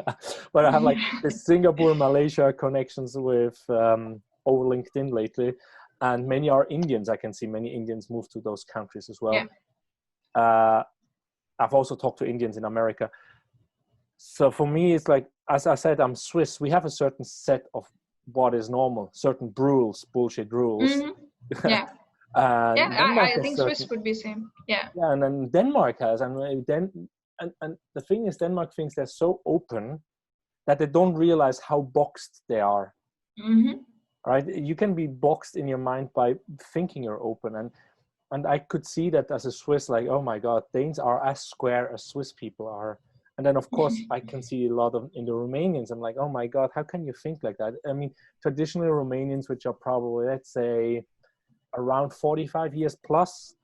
but I have like the Singapore Malaysia connections with over LinkedIn lately, and many are Indians. I can see many Indians move to those countries as well. Yeah. I've also talked to Indians in America. So for me, it's like, as I said, I'm Swiss. We have a certain set of what is normal, certain rules, bullshit rules. Mm-hmm. Yeah. Yeah, And Denmark I has think Swiss certain, would be same. Yeah. yeah, and then Denmark has, and then, and the thing is, Denmark thinks they're so open that they don't realize how boxed they are. Mm-hmm. Right? You can be boxed in your mind by thinking you're open, and I could see that as a Swiss, like, oh my God, Danes are as square as Swiss people are. And then, of course, I can see a lot of in the Romanians. I'm like, oh my God, how can you think like that? I mean, traditionally Romanians, which are probably, let's say, around 45 years plus,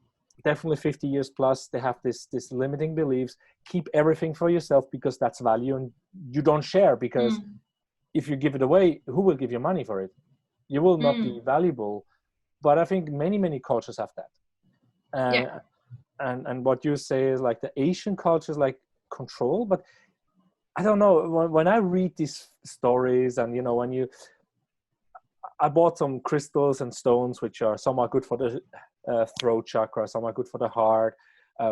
definitely 50 years plus, they have this limiting beliefs. Keep everything for yourself because that's value, and you don't share because if you give it away, who will give you money for it? You will not be valuable. But I think many cultures have that. Yeah. And what you say is like the Asian culture is like control, but I don't know, when I read these stories, and when I bought some crystals and stones which are some are good for the throat chakra, some are good for the heart.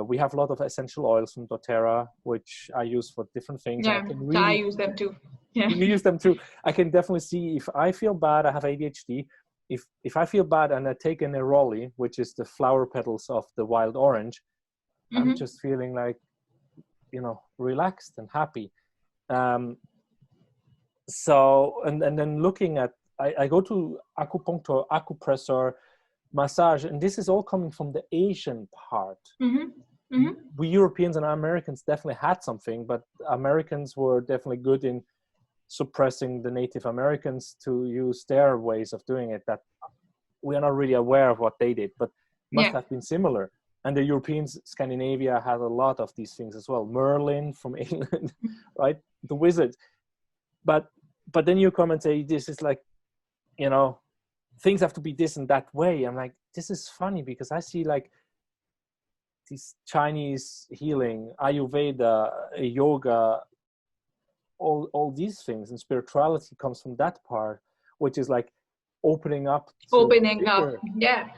We have a lot of essential oils from doTERRA which I use for different things. I Yeah. can I really use them too. Yeah. you use them too. I can definitely see if I feel bad. I have ADHD. If I feel bad and I take a neroli, which is the flower petals of the wild orange, I'm Mm-hmm. just feeling like, relaxed and happy. So, and then looking at, I go to acupuncture, acupressor, massage, and this is all coming from the Asian part. Mm-hmm. Mm-hmm. We Europeans and Americans definitely had something, but Americans were definitely good in suppressing the Native Americans to use their ways of doing it, that we are not really aware of what they did, but must Yeah. have been similar. And the Europeans, Scandinavia had a lot of these things as well. Merlin from England, right? The wizard. But then you come and say, this is like, things have to be this and that way. I'm like, this is funny because I see like this Chinese healing, Ayurveda, yoga, all these things, and spirituality comes from that part, which is like opening up to Opening up. bigger. Yeah.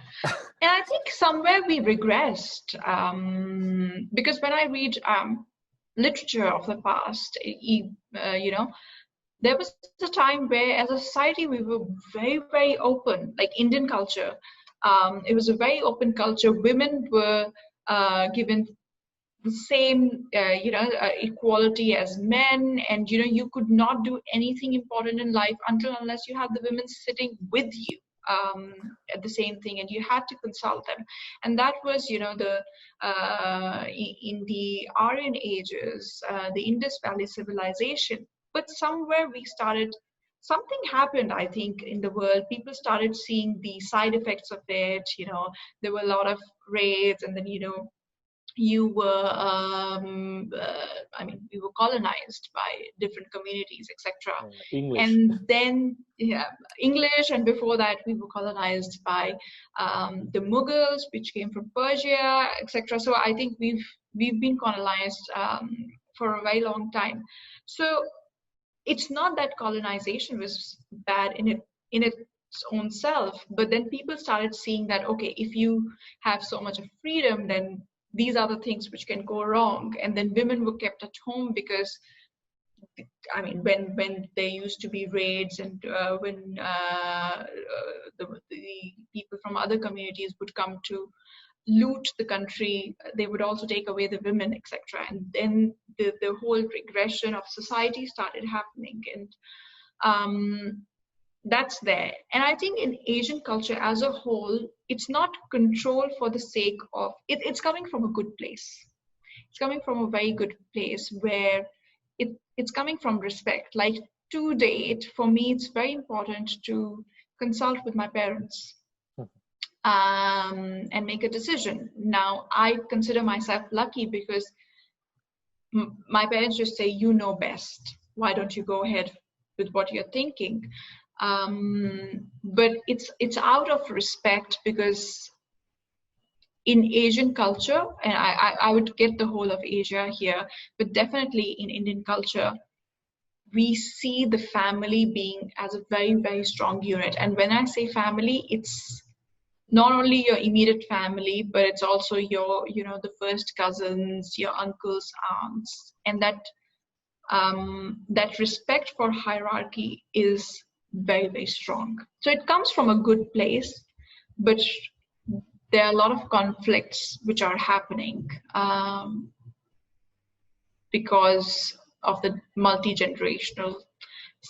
And I think somewhere we regressed, because when I read literature of the past, there was a time where as a society we were very, very open, like Indian culture. It was a very open culture. Women were given the same equality as men, and you could not do anything important in life unless you had the women sitting with you at the same thing, and you had to consult them. And that was the in the Aryan ages, the Indus Valley civilization. But somewhere something happened, I think, in the world. People started seeing the side effects of it. There were a lot of raids, and then you were we were colonized by different communities, etc. English. And then English, and before that we were colonized by the Mughals, which came from Persia, etc. So I think we've been colonized for a very long time. So it's not that colonization was bad in its own self, but then people started seeing that, okay, if you have so much of freedom, then these are the things which can go wrong. And then women were kept at home because when there used to be raids, and when the people from other communities would come to loot the country, they would also take away the women, etc. And then the whole regression of society started happening. And that's there. And I think in Asian culture as a whole, it's not control for the sake of it, it's coming from a good place. It's coming from a very good place where it's coming from respect. Like to date, for me, it's very important to consult with my parents and make a decision. Now, I consider myself lucky because my parents just say, you know best. Why don't you go ahead with what you're thinking? But it's out of respect, because in Asian culture, and I would get the whole of Asia here, but definitely in Indian culture, we see the family being as a very, very strong unit. And when I say family, it's not only your immediate family, but it's also your, the first cousins, your uncles, aunts, and that respect for hierarchy is very, very strong. So it comes from a good place, but there are a lot of conflicts which are happening because of the multi-generational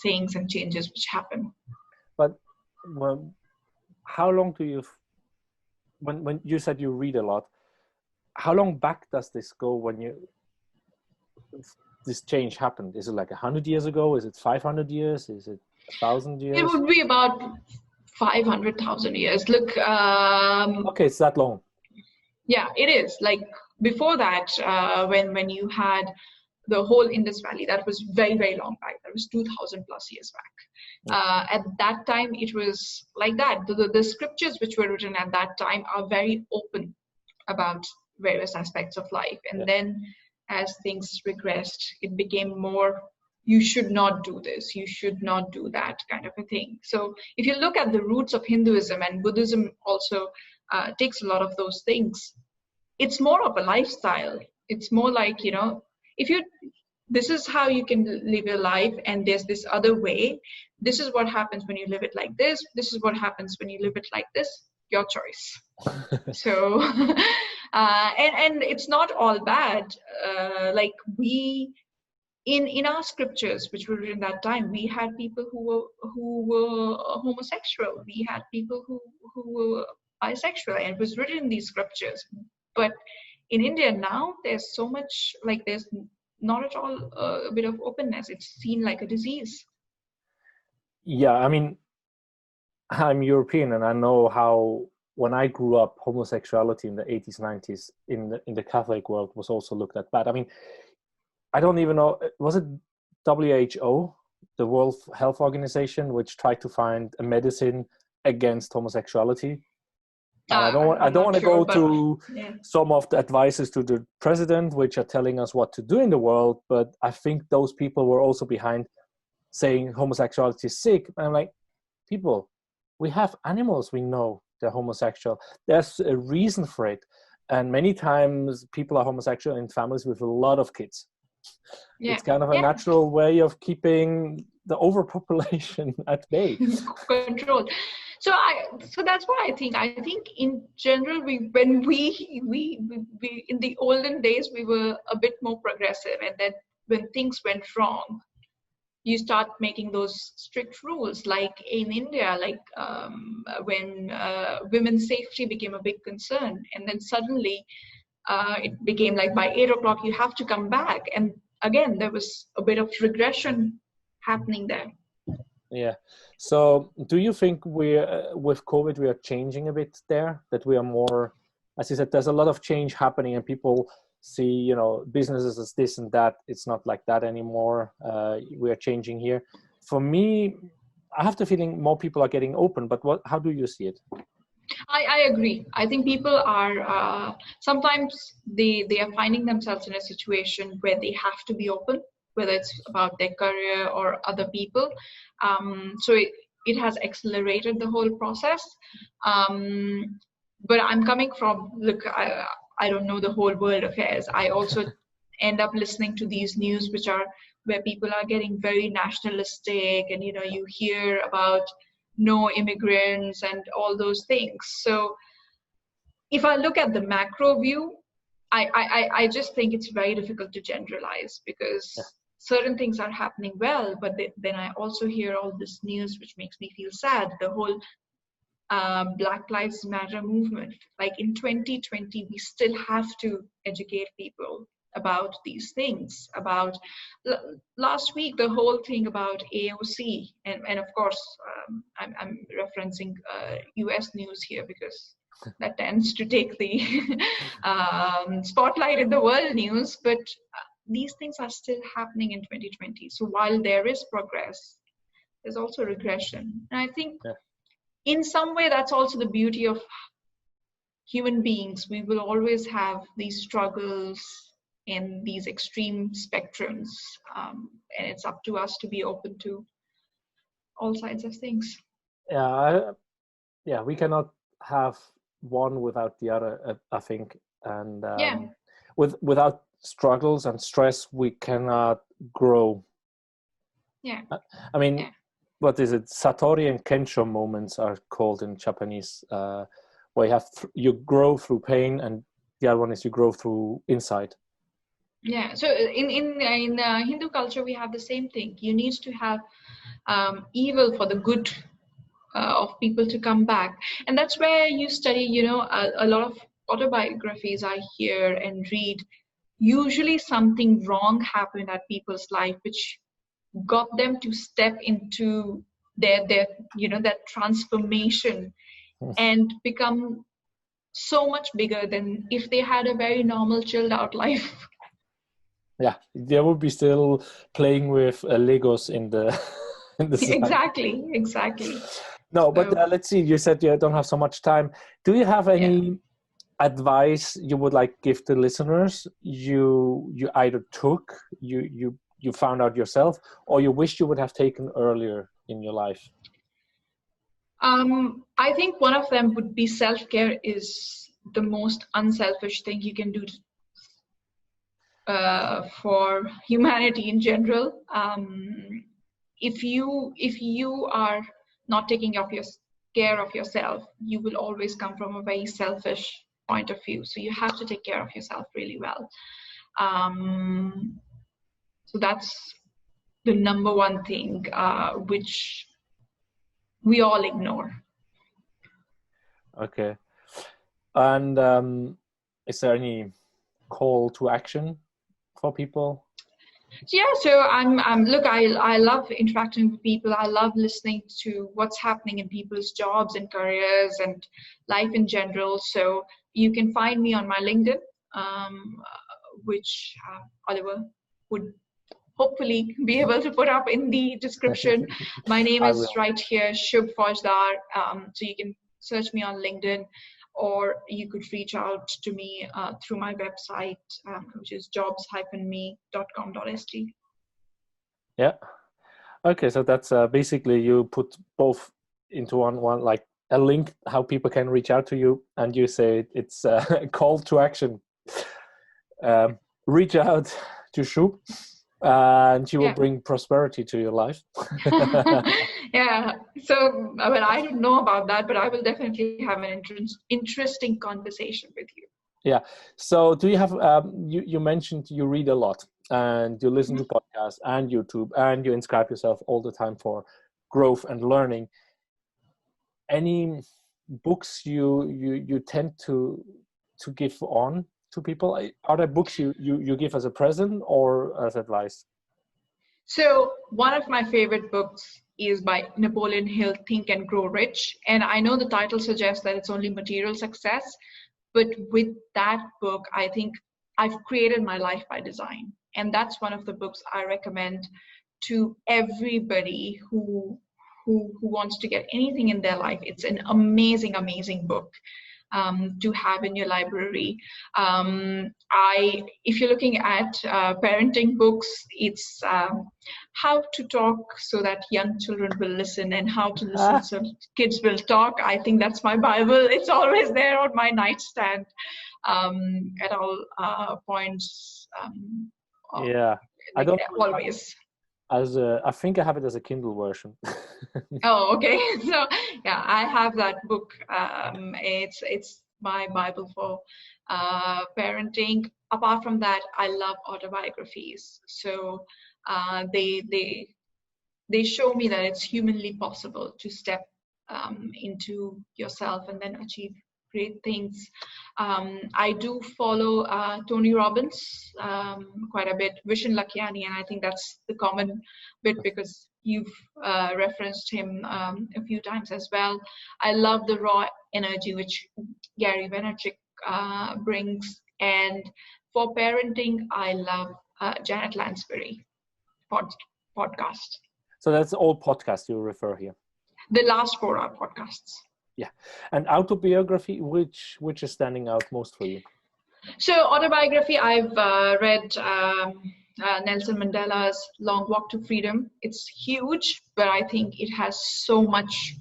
things and changes which happen. But how long do you, when you said you read a lot, how long back does this go when this change happened? Is it like 100 years ago? Is it 500 years? Is it 1,000 years? It would be about 500,000 years. Look. Okay, it's that long. Yeah, it is. Like before that, when you had the whole Indus Valley, that was very, very long back. That was 2,000 plus years back. At that time, it was like that. The scriptures which were written at that time are very open about various aspects of life. And then as things regressed, it became more, you should not do this, you should not do that kind of a thing. So if you look at the roots of Hinduism, and Buddhism also takes a lot of those things, it's more of a lifestyle. It's more like, this is how you can live your life, and there's this other way. This is what happens when you live it like this. This is what happens when you live it like this. Your choice. So, and it's not all bad. Like in our scriptures, which were written that time, we had people who were homosexual. We had people who were bisexual, and it was written in these scriptures. But in India now, there's so much, like there's not at all a bit of openness. It's seen like a disease. Yeah, I mean, I'm European, and I know how when I grew up, homosexuality in the 80s, 90s in the Catholic world was also looked at bad. I mean, I don't even know, was it WHO, the World Health Organization, which tried to find a medicine against homosexuality? I don't want to go to some of the advices to the president, which are telling us what to do in the world, but I think those people were also behind saying homosexuality is sick. And I'm like, people, we have animals, we know they're homosexual. There's a reason for it. And many times people are homosexual in families with a lot of kids. Yeah. It's kind of a natural way of keeping the overpopulation at bay. Controlled. So that's what I think. I think in general, we in the olden days, we were a bit more progressive, and then when things went wrong, you start making those strict rules. Like in India, like when women's safety became a big concern, and then suddenly it became like by 8 o'clock you have to come back, and again there was a bit of regression happening there. Yeah. So do you think with COVID, we are changing a bit there, that we are more, as you said, there's a lot of change happening and people see, businesses as this and that. It's not like that anymore. We are changing here. For me, I have the feeling more people are getting open, but how do you see it? I agree. I think people are, sometimes they are finding themselves in a situation where they have to be open, whether it's about their career or other people. So it has accelerated the whole process. But I'm coming from, look, I don't know the whole world affairs. I also end up listening to these news where people are getting very nationalistic, and you hear about no immigrants and all those things. So if I look at the macro view, I just think it's very difficult to generalize, because certain things are happening well, but then I also hear all this news which makes me feel sad. The whole Black Lives Matter movement. Like in 2020, we still have to educate people about these things. About last week, the whole thing about AOC, and of course, I'm referencing US news here because that tends to take the spotlight in the world news, but these things are still happening in 2020. So while there is progress, there's also regression. And I think in some way, that's also the beauty of human beings. We will always have these struggles in these extreme spectrums. And it's up to us to be open to all sides of things. We cannot have one without the other, I think. And without struggles and stress, we cannot grow. I mean, what is it? Satori and Kensho moments are called in Japanese, where you grow through pain, and the other one is you grow through insight. Yeah. So in Hindu culture, we have the same thing. You need to have evil for the good of people to come back, and that's where you study. A lot of autobiographies I hear and read. Usually, something wrong happened at people's life, which got them to step into their that transformation and become so much bigger than if they had a very normal, chilled out life. Yeah, they would be still playing with Legos in the Exactly. No, but let's see. You said you don't have so much time. Do you have any advice you would like give to listeners? You either took, you found out yourself, or you wish you would have taken earlier in your life? I think one of them would be self-care is the most unselfish thing you can do for humanity in general. If you are not taking care of yourself, you will always come from a very selfish point of view. So you have to take care of yourself really well. So that's the number one thing, which we all ignore. Okay. And is there any call to action for people? Yeah, so I love interacting with people. I love listening to what's happening in people's jobs and careers and life in general. So you can find me on my LinkedIn, which Oliver would hopefully be able to put up in the description. My name is right here, Shub Faujdar. So you can search me on LinkedIn, or you could reach out to me through my website, which is jobs-me.com.st. Yeah. Okay, so that's basically you put both into one like a link how people can reach out to you, and you say it's a call to action. Reach out to Shub, and she will bring prosperity to your life. Yeah. So, well, I don't know about that, but I will definitely have an interesting conversation with you. Yeah. So, do you have? You mentioned you read a lot, and you listen to podcasts and YouTube, and you inscribe yourself all the time for growth and learning. Any books you tend to give on to people? Are there books you give as a present or as advice? So one of my favorite books is by Napoleon Hill, Think and Grow Rich. And I know the title suggests that it's only material success, but with that book, I think I've created my life by design. And that's one of the books I recommend to everybody who wants to get anything in their life. It's an amazing, amazing book to have in your library. If you're looking at parenting books, it's How to Talk So That Young Children Will Listen and How to Listen So Kids Will Talk. I think that's my Bible. It's always there on my nightstand at all points. I don't always. I think I have it as a Kindle version. Oh, okay. So yeah, I have that book. It's my Bible for parenting. apart from that, I love autobiographies. So they show me that it's humanly possible to step into yourself and then achieve great things. I do follow Tony Robbins quite a bit, Vishen Lakhiani, and I think that's the common bit because you've referenced him a few times as well. I love the raw energy which Gary Vaynerchuk brings, and for parenting, I love Janet Lansbury podcast. So that's all podcasts you refer here. The last 4 are podcasts. Yeah, and autobiography, which is standing out most for you? So autobiography, I've read Nelson Mandela's Long Walk to Freedom. It's huge, but I think it has so much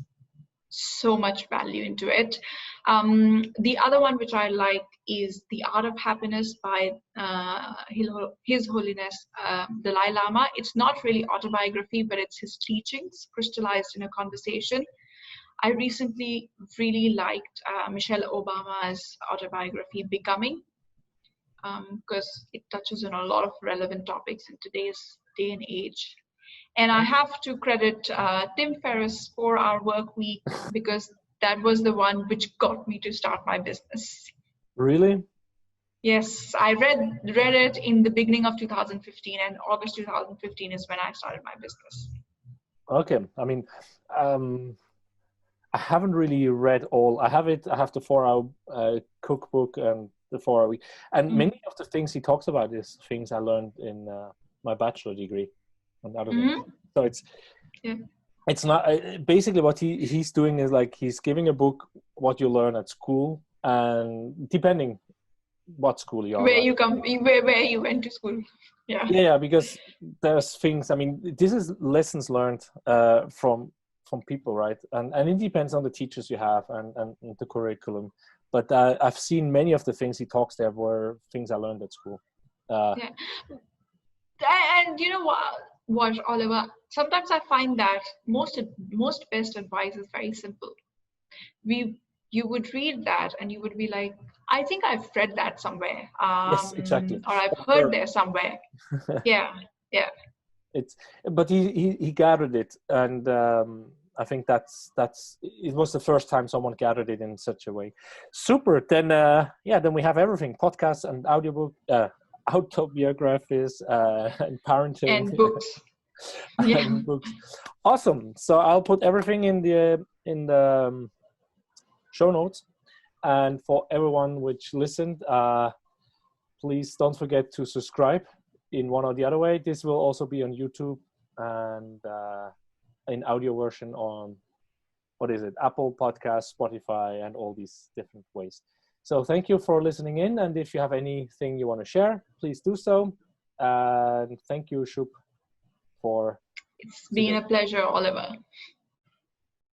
value into it. The other one which I like is The Art of Happiness by His Holiness Dalai Lama. It's not really autobiography, but it's his teachings crystallized in a conversation. I recently really liked Michelle Obama's autobiography, Becoming, because it touches on a lot of relevant topics in today's day and age. And I have to credit Tim Ferriss' 4-Hour Work Week, because that was the one which got me to start my business. Really? Yes, I read it in the beginning of 2015, and August 2015 is when I started my business. Okay, I mean, I haven't really read all. I have the 4-Hour cookbook and the 4-Hour week, and many of the things he talks about is things I learned in my bachelor degree and other things. So it's not basically what he's doing is like he's giving a book what you learn at school, and depending what school you are, where you went to school. Yeah, because there's things. I mean, this is lessons learned from people, right? And it depends on the teachers you have and the curriculum. But I've seen many of the things he talks there were things I learned at school. And you know what, Oliver? Sometimes I find that most best advice is very simple. You would read that and you would be like, I think I've read that somewhere. Yes, exactly. Or I've heard there somewhere. Yeah. But he gathered it, and I think that's it was the first time someone gathered it in such a way. Super. Then then we have everything: podcasts and audiobook, autobiographies, and parenting and books. And books. Awesome. So I'll put everything in the show notes, and for everyone which listened, please don't forget to subscribe in one or the other way. This will also be on YouTube and in audio version on Apple Podcasts, Spotify, and all these different ways. So thank you for listening in, and if you have anything you want to share, please do so. And thank you, Shub, for it's been a pleasure, Oliver.